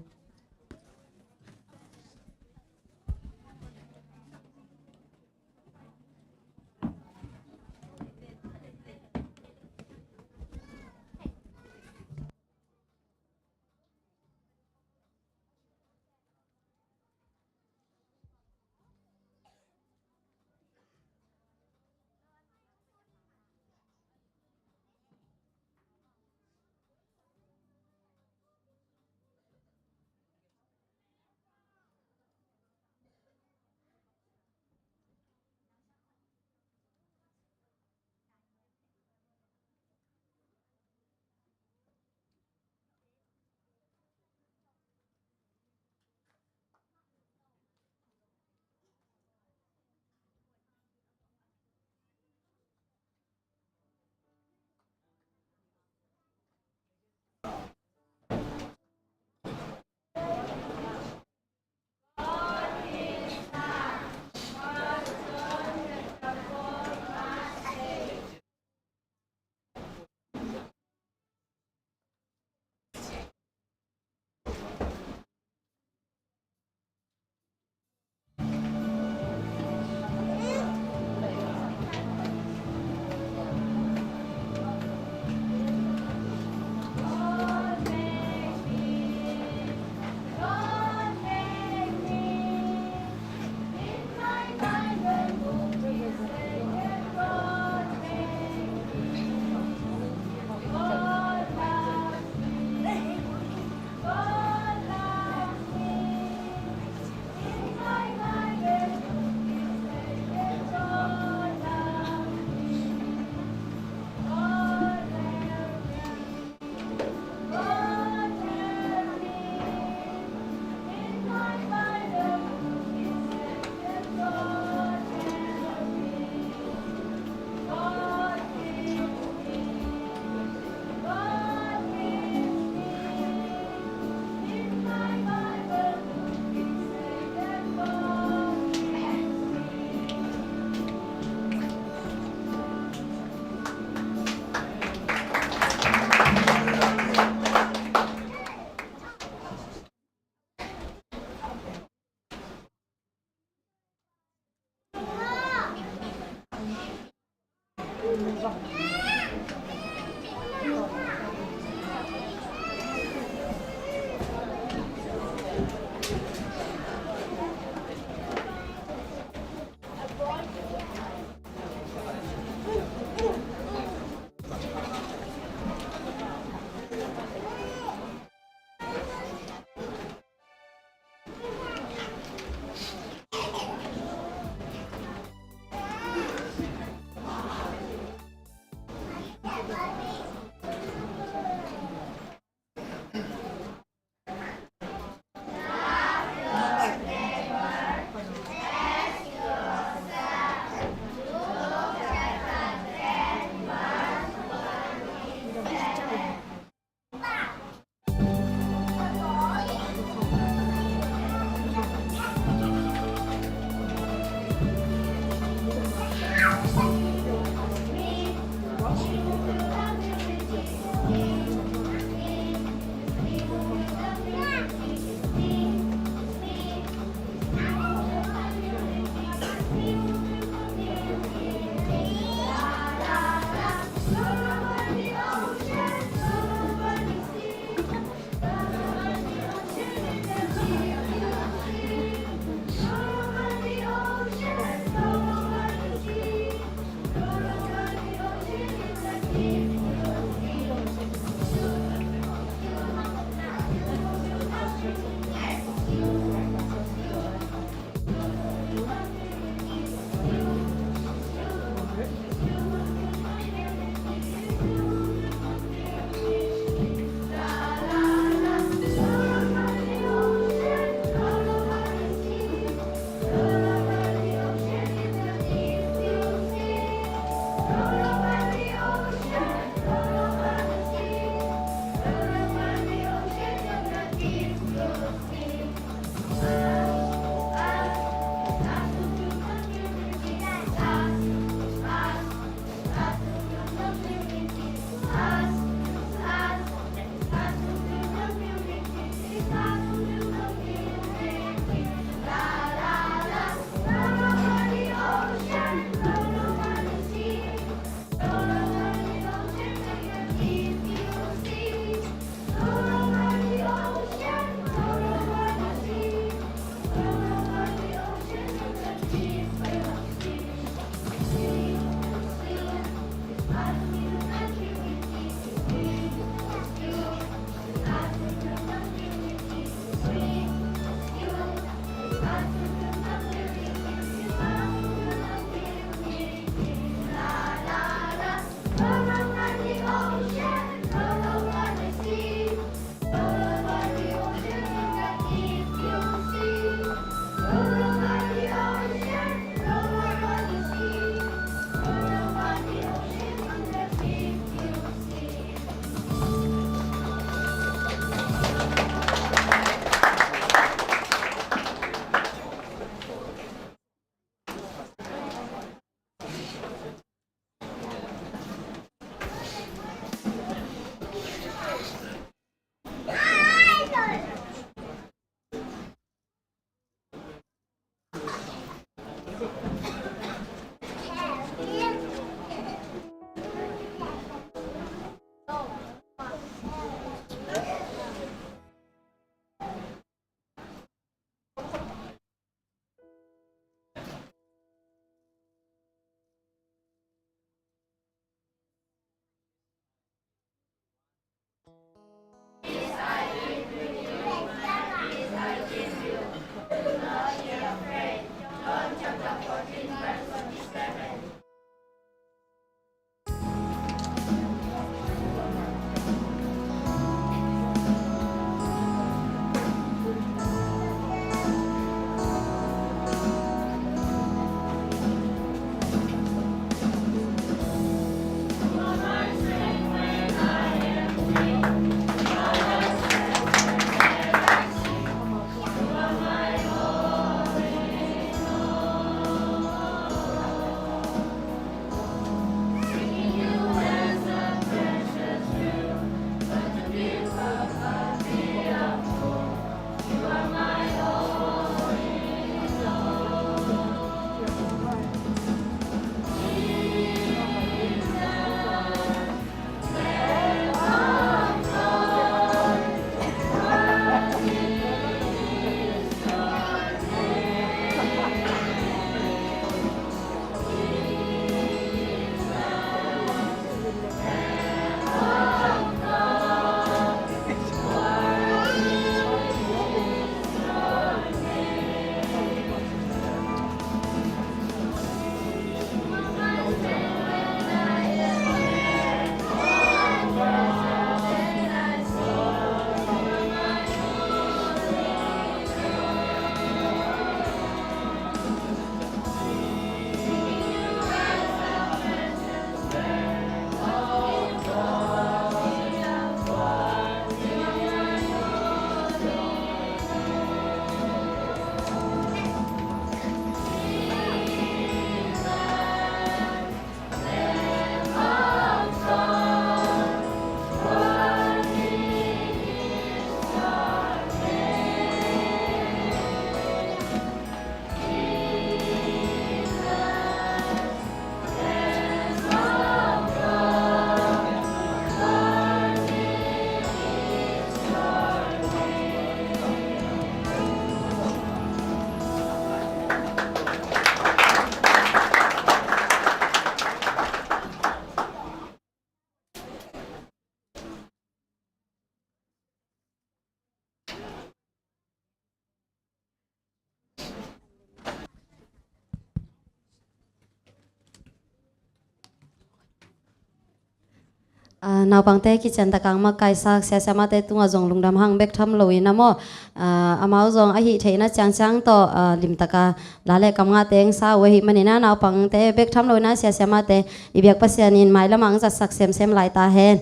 naw pangte ki chen takang ma kai sak sia sia ma te tunga jong lungdam hang bek tham loi na mo amao jong a hi theina chang chang to lim taka lale kam nga teng sa we hi manina naw pangte bek tham loi na sia sia ma te ibyak pasianin mai lamang za sak sem sem lai ta hen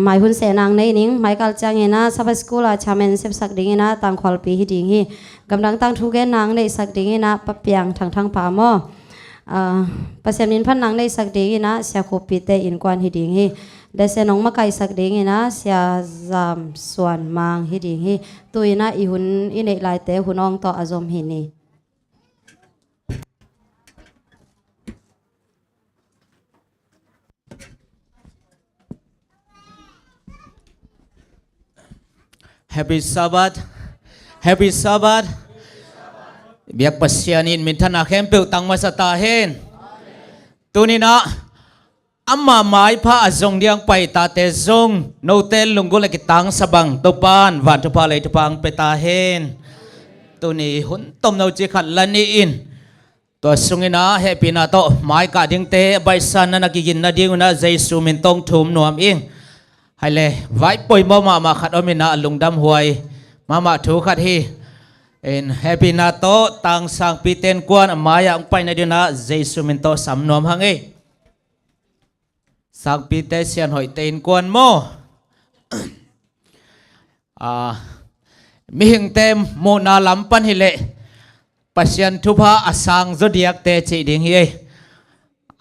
mai hun se nang nei ning mai kal chang ina sab school a chamen sem sak ding ina tang khwal pi hi ding hi gamdang tang thu ge nang nei sak ding ina papyang thang thang pa mo pasianin phan nang nei sak ding ina sia khopi te in kwan hi ding hi dese nong makai sak ding ina sia zam swan mang hi ding hi tuina i hun ine lai te hunong to azom hi ni Happy Sabbath. Happy Sabbath. Biak pasianin mintan akem pe utang masa tahen. Tunina amma mai pha azong diang pai ta te zong no tel lungul kitang sabang topan van topa le topang pe tahen. Tuni hun tom no chi khat lani in. To sungina happy na to mai ka ding te bai san na nakigin na ding na Jesu min tong thum nuam ing. Hay le vai poi ma khat omina lungdam huai mama thu khat hi in happy na to tang sang piten kwan maya ang pai na dina Jesu min to samnom hangi sang pite sian hoi ten kwan mo mi hing tem mo na lampan hi le pasian thupa asang zodiac te chi ding hi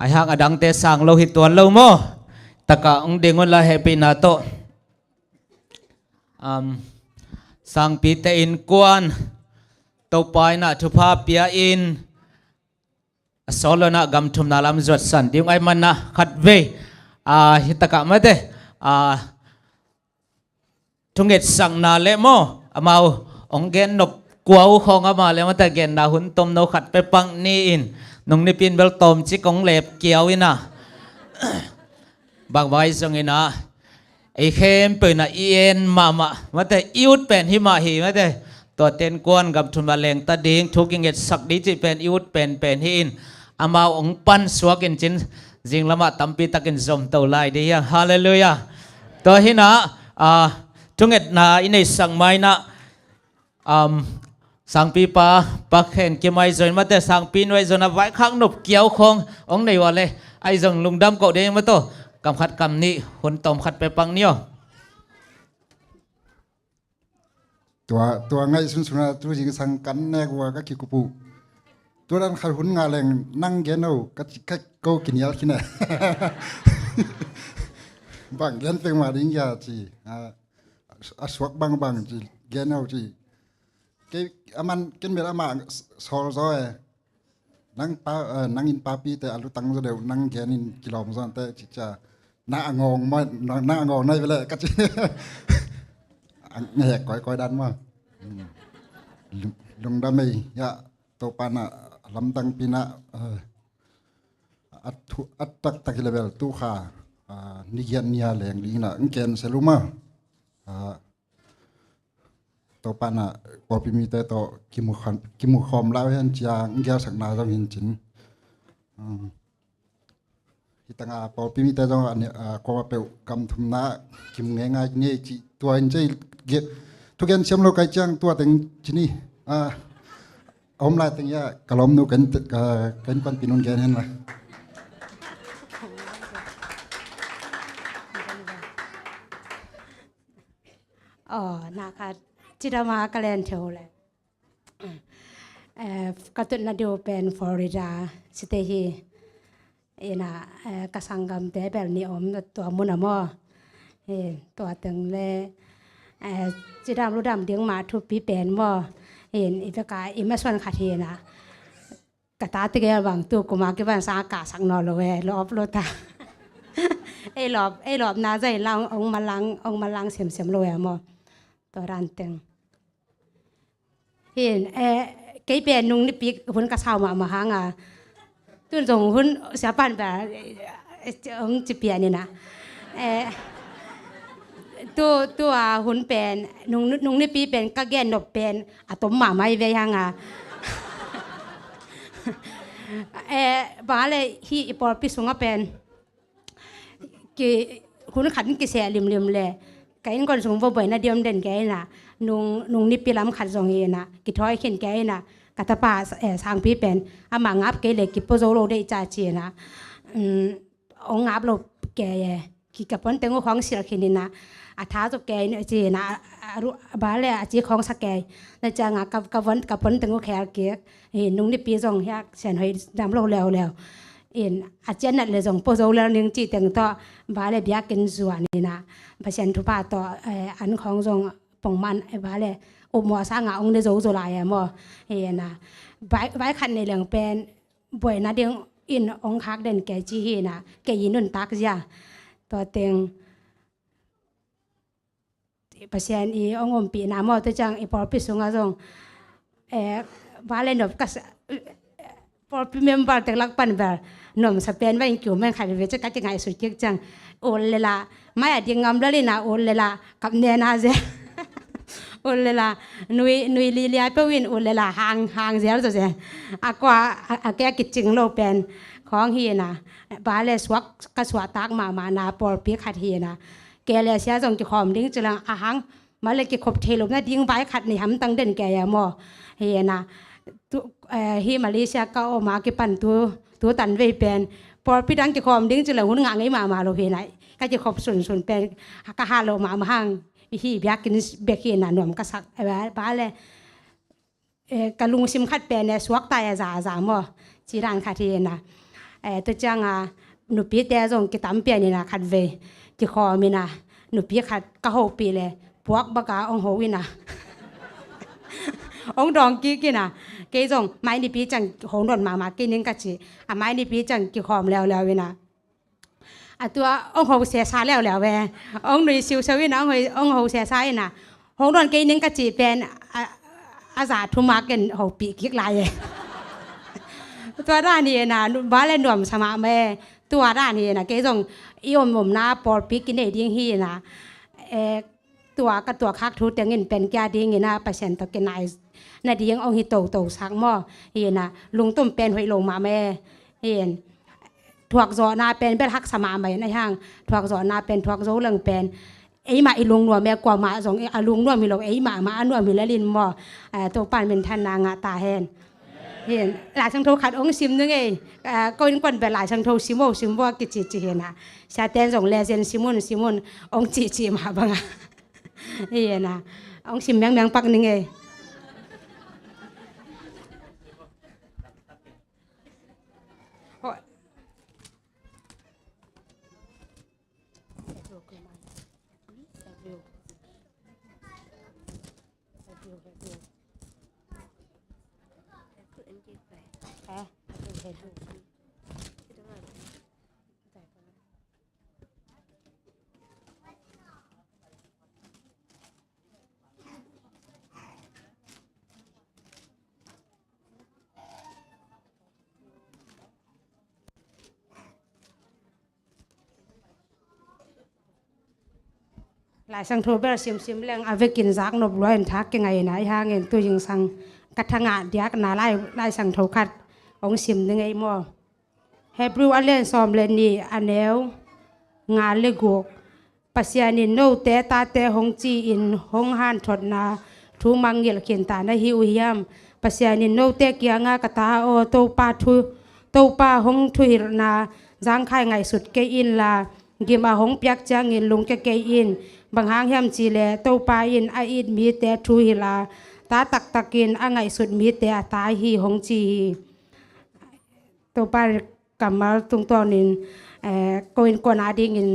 ai hang adang te sang lo hi tuan lo mo taka ung dingon la happy na to sang pite in kwan to pai na thupa pia in solo na gam thum na lam zot san ding ai man na khat ve hitaka mate tunget sang na le mo amau ong gen nop kwau khong ama le mata gen na hun tom no khat pe pang ni in nong ni pin bel tom chi kong lep kiau ina bang vai song ina ai khem pe na ien mama mate iut pen hi ma hi mate to ten kwan gam thun ba leng ta ding thuking et sak di chi pen iut pen pen hi in amau ong pan suak in chin jing lama tampi takin zom to lai de ya hallelujah to hina thunget na inei sang mai na sang pi pa khen ke mai join mate sang pi noi zona vai khang nop kiau khong ong nei wale ai jong lungdam ko de ma to kam khat kam ni hun tom khat pe pang nioตัวไงสุนสุนาตัวจริงสังกันแนกว่าก็คิกุปูตัวนั้นขัดหุ่นงาแรงนั่งเกนเอาก็จิกก็กินยาขี้น่ะบางเกนเป็นมาดิ้งยาจีสวกบางจีเกนเอาจีเกมันเกนเบลามาสอซอยนั่งป้านั่งอินป้าปีแต่อารุตังจะเดียวนั่งเกนินกิโลมซอนแต่จิจะหน้างงไม่หน้างงในไปเลยก็จีnghe coi đan mà lung đam mê ya to pana lam tang pina at tak level tu kha niyan nia leng lina ngken seluma to pana popi mi te to kimu khom lao hen chiang ngya sak na jong hin chin hitanga popi mi te jong ko pe kam thum na kim nge nga ni chi tua in cheiทุกอย่างเชื่อมโลกไกจังตัวถึงที่นี่อมลายถึงยากระลมนูกันปันปีนุนแกนเห็นไหมนะคะจิตามากเลนเทวเลยกตุนนาดูเป็นฟลอริดาสเตฮีน่ะกสังกัมเตเบลนิอมตัวมุนามอตัวตึงเลยจิตามรู้ดำเดียงมาทุบปีเป็นว่าเห็นอีกกายอีมาส่วนขาดเห็นนะกระตาติเกลบางตัวกูมาเก็บวันสากาสักนอนเลยรอบรถตาไอ้หลอบน่าใจลังองมาลังเสียมเลยมั้งตัวรันตึงเห็นเกี่ยเป็นนุ่งนี่ปีหุ่นกระเช้ามาหางตุนส่งหุ่นเสียปันแบบจิเปียนี่นะตัวหุ่นเป็นนุ่งนี่ปีเป็นก็แก่นบเป็นอะตมหมาไม่เวียงบาเลยฮีปอลปิสุงเป็นกี่ hun khat ki se lim le kain kon sung bo bai na diom den ke na nung ni pilam khat jong ye na ki thoi khin ke na kata pa sang pi pen ama ngap ke le ki po zo lo de cha chi na ong ngap lo ke ye ki ka pon tengo khong sir khin na a tha zo ke ni chi na ba le a chi khong sa ke na cha nga ka von ka pon tengo kher ke nung ni pi jong ya sen hoi dam lo leo in a chen na le jong po zo le ning chi teng to ba le bia ken zuwa ni na pa sen thu pa to an khong jong pong man ba le o mo sa nga ong de zo zo la ya mo na vai khan ne leng pen boi na ding in ong khak den ke chi hi na ke yin nun tak ja to teng pa sen I ong om pi na mo to chang I por pi sunga jong ba le nop ka por pi member te lak pan ber nom sa pen va in kyu men khai ve cha ka ngai su chik chang ol le la mai a ding ngam le na ol le la kap ne na je ol le la nui li lia pe win ol le la hang zel zo je akwa a ke ki ching lo pen khong hi na ba le swak ka swa tak ma na por pi khat hi na ke le sia jong ki khom ding chilang a hang ma le ki khop thelo na ding bai khat ni ham tang den ke ya mo hi na tu hi Malaysia ka o ma ki pan tu tan ve pen por pi dang ki khom ding chilang hun nga ngai ma lo hi nai ka ki khop sun pen ka ha lo ma hang hi bia kin be ki na nom ka sak ba le ka lung sim khat pen ne swak ta ya za mo chi ran khat hi na to chang a nu pi te jong ki tam pe ni na khat ve ki kho mi na nu pi khat ka ho pi le puak ba ka ong ho wi na ong dong ki na ke jong mai ni pi chang hong don ma ki ning ka chi a mai ni pi chang ki khom leo wi na a tua ong ho se sa leo ve ong nui siu sa wi na ong ho se sa na hong don ke ning ka chi pen a za thu ma ken ho pi ki lai ye tua da ni na ba le nom sama me tua da ni na ke jong I om mom na por pi ki ne ding hi naตัวคักทูเตียงเงินเป็นแก่ดีเงินนะเปอร์เซ็นต์ตัวเกนายนาดียังองฮิโตสักหม้อเห็นนะลุงต้มเป็นหอยลงมาแม่เห็นถวกจอนาเป็นเป็นฮักสมาใหม่ในห้างถวกจอนาเป็นถวกโจเรื่องเป็นไอ้มาไอ้ลุงนัวแม่กว่ามาสองไอ้ลุงนัวมีลงไอ้มาอันนัวมีละลินหม้อตัวปานเป็นท่านนางตาแหนเห็นหลายช่างโทขัดองซิมนึงไงก็ยังคนเป็นหลายช่างโทซิมว่ากิจิเห็นนะชาเตนส่งเลเซนซิมอนองจิมาบ้างเฮียนะองชิมแมงปักนึงไงหลายสังโทเบลซิมแรงเอาไปกินซักนบร้อยทักยังไงนะฮะเงินตัวยิงสังกัทงะเดียกนาไล่สังโทคัดองซิมยังไงมั่วเฮบรูอันเล่นซอมเลนนี่อันเนวงานเลกุกปัสยานินโนเตตาเตหงจีอินหงฮันทดนาทูมังเยลเขียนตาในฮิวฮิมปัสยานินโนเตเกียงากตาโอโตปาหงทุหิรนาจังไข่ไงสุดเกอินลากิมาหงเปียกจางอินลุงเกอินบางหางแฮมจีเลโตปาอินไออินมีแต่ทุหิลาตาตักกินอ่างไงสุดมีแต่ตาฮีหงจีโตปากำมาตรงตัวนินโกอินกวนาดิงิน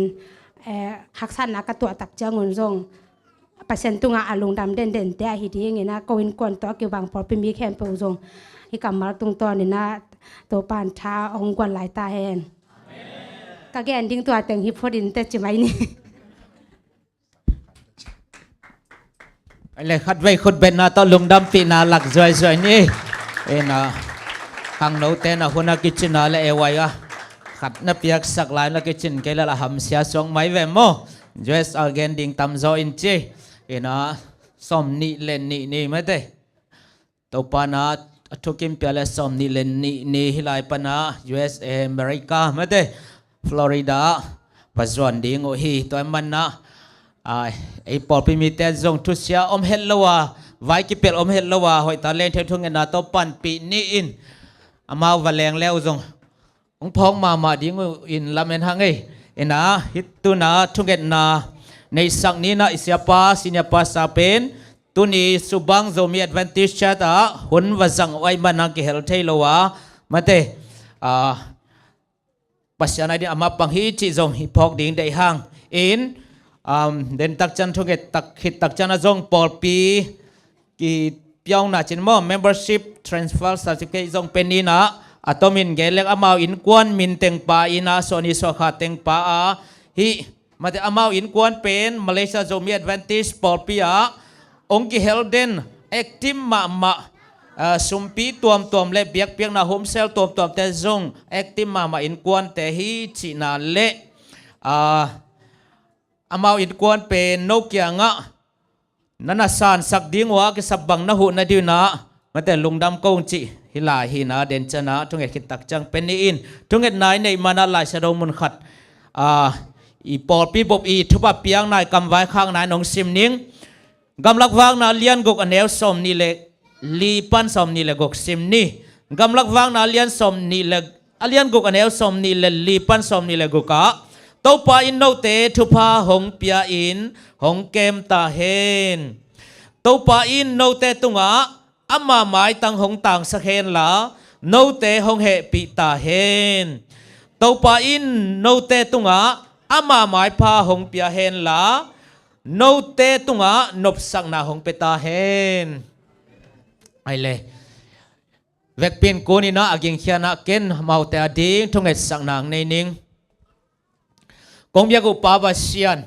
หักสันนักตัวตักเจ้าเงินทรงเปอร์เซ็นต์ตุงอาลุงดำเด่นแต่หิดีงินนะโกอินกวนตัวเกี่ยวบางพอเป็นมีแคมเปญทรงที่กำมาตรงตัวนินนะตัวปานท้าองกวนหลายตาแหนก็แกนดิ้งตัวแต่งฮิปโปดินแต่จะไม่นี่เลยขัดไว้ขุดเป็นนาตลุงดำปีนาหลักสวยนี่นะหางโนเตนะคนนักกิจนาและเอวายะขัดนับยักสักลายนักกิจนเกล้ละหำเสียสองไม้เวมโมจอยส์อาเกนดิ้งตำโซอินจีนะสมนิเลนนี่ไม่ได้ตัวปานาทุกิมเปียเลสมนิเลนนี่ฮิลายปานา USA อเมริกาไม่ได้ฟลอริดาบ ปัจจุบันดีงโอฮีตัวมันนะไอ้ปอพิมิเตจงทุเสียอมเฮลลวาไว้กิเปลอมเฮลลวาหอยตาเล่นเททุ่งเงินนาโตปันปีนี้อินอามาวันแรงแล้วจงองพองมาดีงอินลาเมนฮังเอนะฮิตตุนาทุ่งเงินนาในสังนี้นะอิสยาปาสิญญาปาซาเป็นตุนีสุบังโซมีแอดเวนติชชาตาหุนวจังไว้มานังกิเฮลเทลวามาเตปัจจัยนี้อามาปังฮีจิจงฮิพอกดิ่งได้ห่างอินเดินตักจันทุกเกตักหิดตักจันจงปอลปีกีเปียงน่ะจินมอ membership transfer certificate จงเป็นนี่นะอัตมินเกล็กอามาอินกวนมินเต็งปาอินาโซนิสวขาเต็งปาฮิมาแต่อามาอินกวนเป็นมาเลเซียจงมี advantage ปอลปีองค์กิเฮลเดนเอ็กติมมาสุมปีตัวเล็บเบียกเปียงน่ะโฮมเซลตัวแต่จงเอ็กติมมาอินกวนแต่ฮิจินาเละอามาอินกวนเป็นนกยางะนั่นสานสักดิ้งว่ากิสับบังนะหุ่นนะดิวนะมาแต่ลุงดำกงจิฮิลาฮินาเดนชนะทุกเอ็ดคิดตักจังเป็นนี่อินทุกเอ็ดนายในมานาลายชะดงมุนขัดอีปอดปีบบอีทุบเปียงนายกำไว้ข้างนายนองซิมนิงกำลักวางนาเลียนกกอันเอวสมนี่เล็กลีปันสมนี่เล็กกซิมนี่กำลักวางนาเลียนสมนี่เล็กอเลียนกกอันเอวสมนี่เล็กลีปันสมนี่เล็กกะตัวปาอินโนเตทุพาหงเปียอินหงเกมตาเฮนตัวปาอินโนเตตุงะอามาหมายตังหงต่างสะเคนละโนเตหงเหปิตาเฮนตัวปาอินโนเตตุงะอามาหมายพาหงเปียเฮนละโนเตตุงะนบสังนาหงเปตาเฮนไอเลยเวกเป็นกูนี่นะอากิงเขียนะเกนมาแต่อดีงทุงเอ็ดสังนางในนิงกงเบียกุปาบาเซียน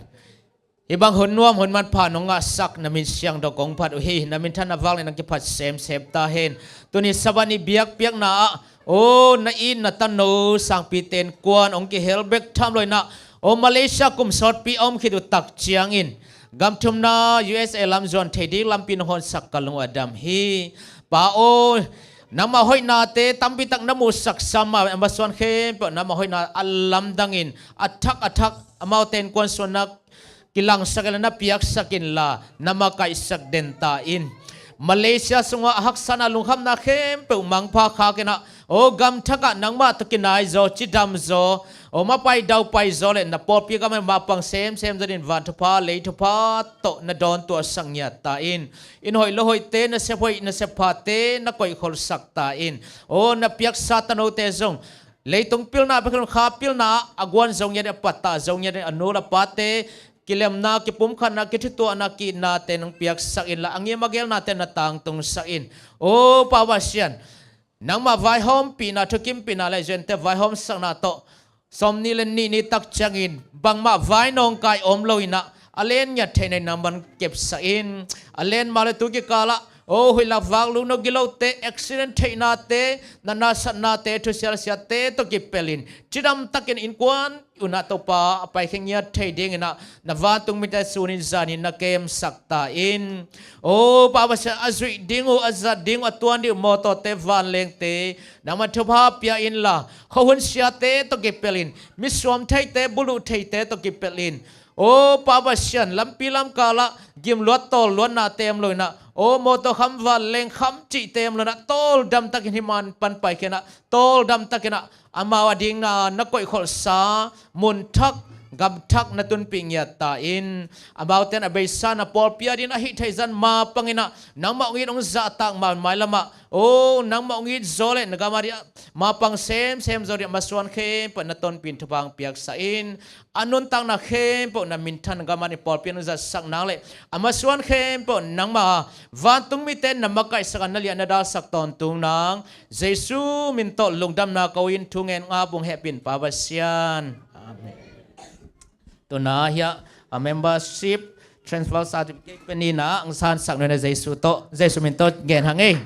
อีบางคนน่วมคนมันผ่านงาสักนามินเสียงดอกกงพัดอุฮีนามินท่านนวังเลยนักกิพัดเซมตาเห็นตัวนี้สวรรค์เบียกเปียกนาโอ้นาอินนาตันโนสังปีเตนกวนองค์กิเฮลเบกทำเลยนะโอมาเลเซียกุมสอดปีอมคิดตักเจียงอินกำทุมนา USA ลำจวนเทดีลำปีนหอนสักกะลงอดัมฮีป้าโอน้ำมาห้อยนาเตตั้มพิตักน้ำมูสักสามมามาส่วนเข้มปน้ำมาห้อยนาอัลลัมดังอินอัทักมาเตนกวนส่วนนักกิลังสักแล้วนับยักสักินละน้ำมาไก่สักเดนตาอินมาเลเซียสงหักษณะลุงคำนักเข้มเปิมังพาขากินะโอ้กำทักนังมาตะกินายโจจิดำโจโอ้มาไปดาวไปโจเลยนับปอปีก็ไม่มาปังเซมจะดินวันทุพาเลยทุพาโตนัดอนตัวสังยาตาอินหอยละหอยเตนเสพหอยเสพาเตนักก่อยคนสักตาอินโอ้นับยักสัตโนเตจงเลยตรงพิลนาเป็นคนขาพิลนาอากวนจงยันปัตตาจงยันอนุรปาเตกิเลมนากิปุ่มขันนากิทุตัวนากินาเตนังเปียกสักอินละอังเยมาเกลนาเตนตางตรงสักอินโอ้ปาวาเซียนนังมาไวหอมปีนาทุกิมปีนาเลเจนเตไวหอมสักนาโตสมนิเลนี่ตักจังอินบางมาไว้นองกายอมลอยนะอเลนยัดเทในน้ำมันเก็บสักอินอเลนมาเลตุกิกาละโอ้หิลาวางลูนกิโลเตอุบิเหตุเทนาเตนันนาสันนาเตทุเสียเสียเตตุกิเปลินจิดำตักินอินกวนอุณาตปาไปเขียนเทดิ่งนะนวาตุงมิตรสุนิจานินักเกมสักตาอินโอ้ปาวเสอจุยดิ่งอัจดิ่งอัตัวนี้มอตเตวันเลงเตนามันทุพาปีอินละเขาหุ่นเสียเตตุกิเปลินมิสวมเทเตบุลุเทเตตุกิเปลินโอ้ปาวเสียนลำปีลำกาละกิมลวดโตลวนนาเต็มเลยนะโอ้โมโตคำวันเลงคำจิเต็มเลยนะโตลดำตะกินหิมันปันไปแค่นะโตลดำตะกินนะอามาวดิ่งนะนักก่อยขอสามุนทักกับทักนัตุนปิงยาตาอินอาบ่าวเตนอเบสานะปอลพิอาดินะฮิตไทซันมาปังอินะนังมาองอินองซาตักมาไม่ละมาโอ้นังมาองอินโซเลนกามาดิมาปังเซมโซเดียมาส่วนเข้มปนัตนปินทุบังเปียกสาอินอันนุนตังนักเข้มปนัมินทันกามาดิปอลพิอานุจัสักนังเลยอามาส่วนเข้มปนังมาวันตุงมิเตนนัมมาไกสักนัลยานาดาสักตอนตุงนางเยซูมินโตลงดำนาเกวินทุงเงินอาบุงเฮปินปาวเซียนอาเมนตัวน่าเฮียmembership transfer certificate เป็นนี่นะอังสารสักหน่อยในเยซูโตเยซูมินโตเงินหังเอง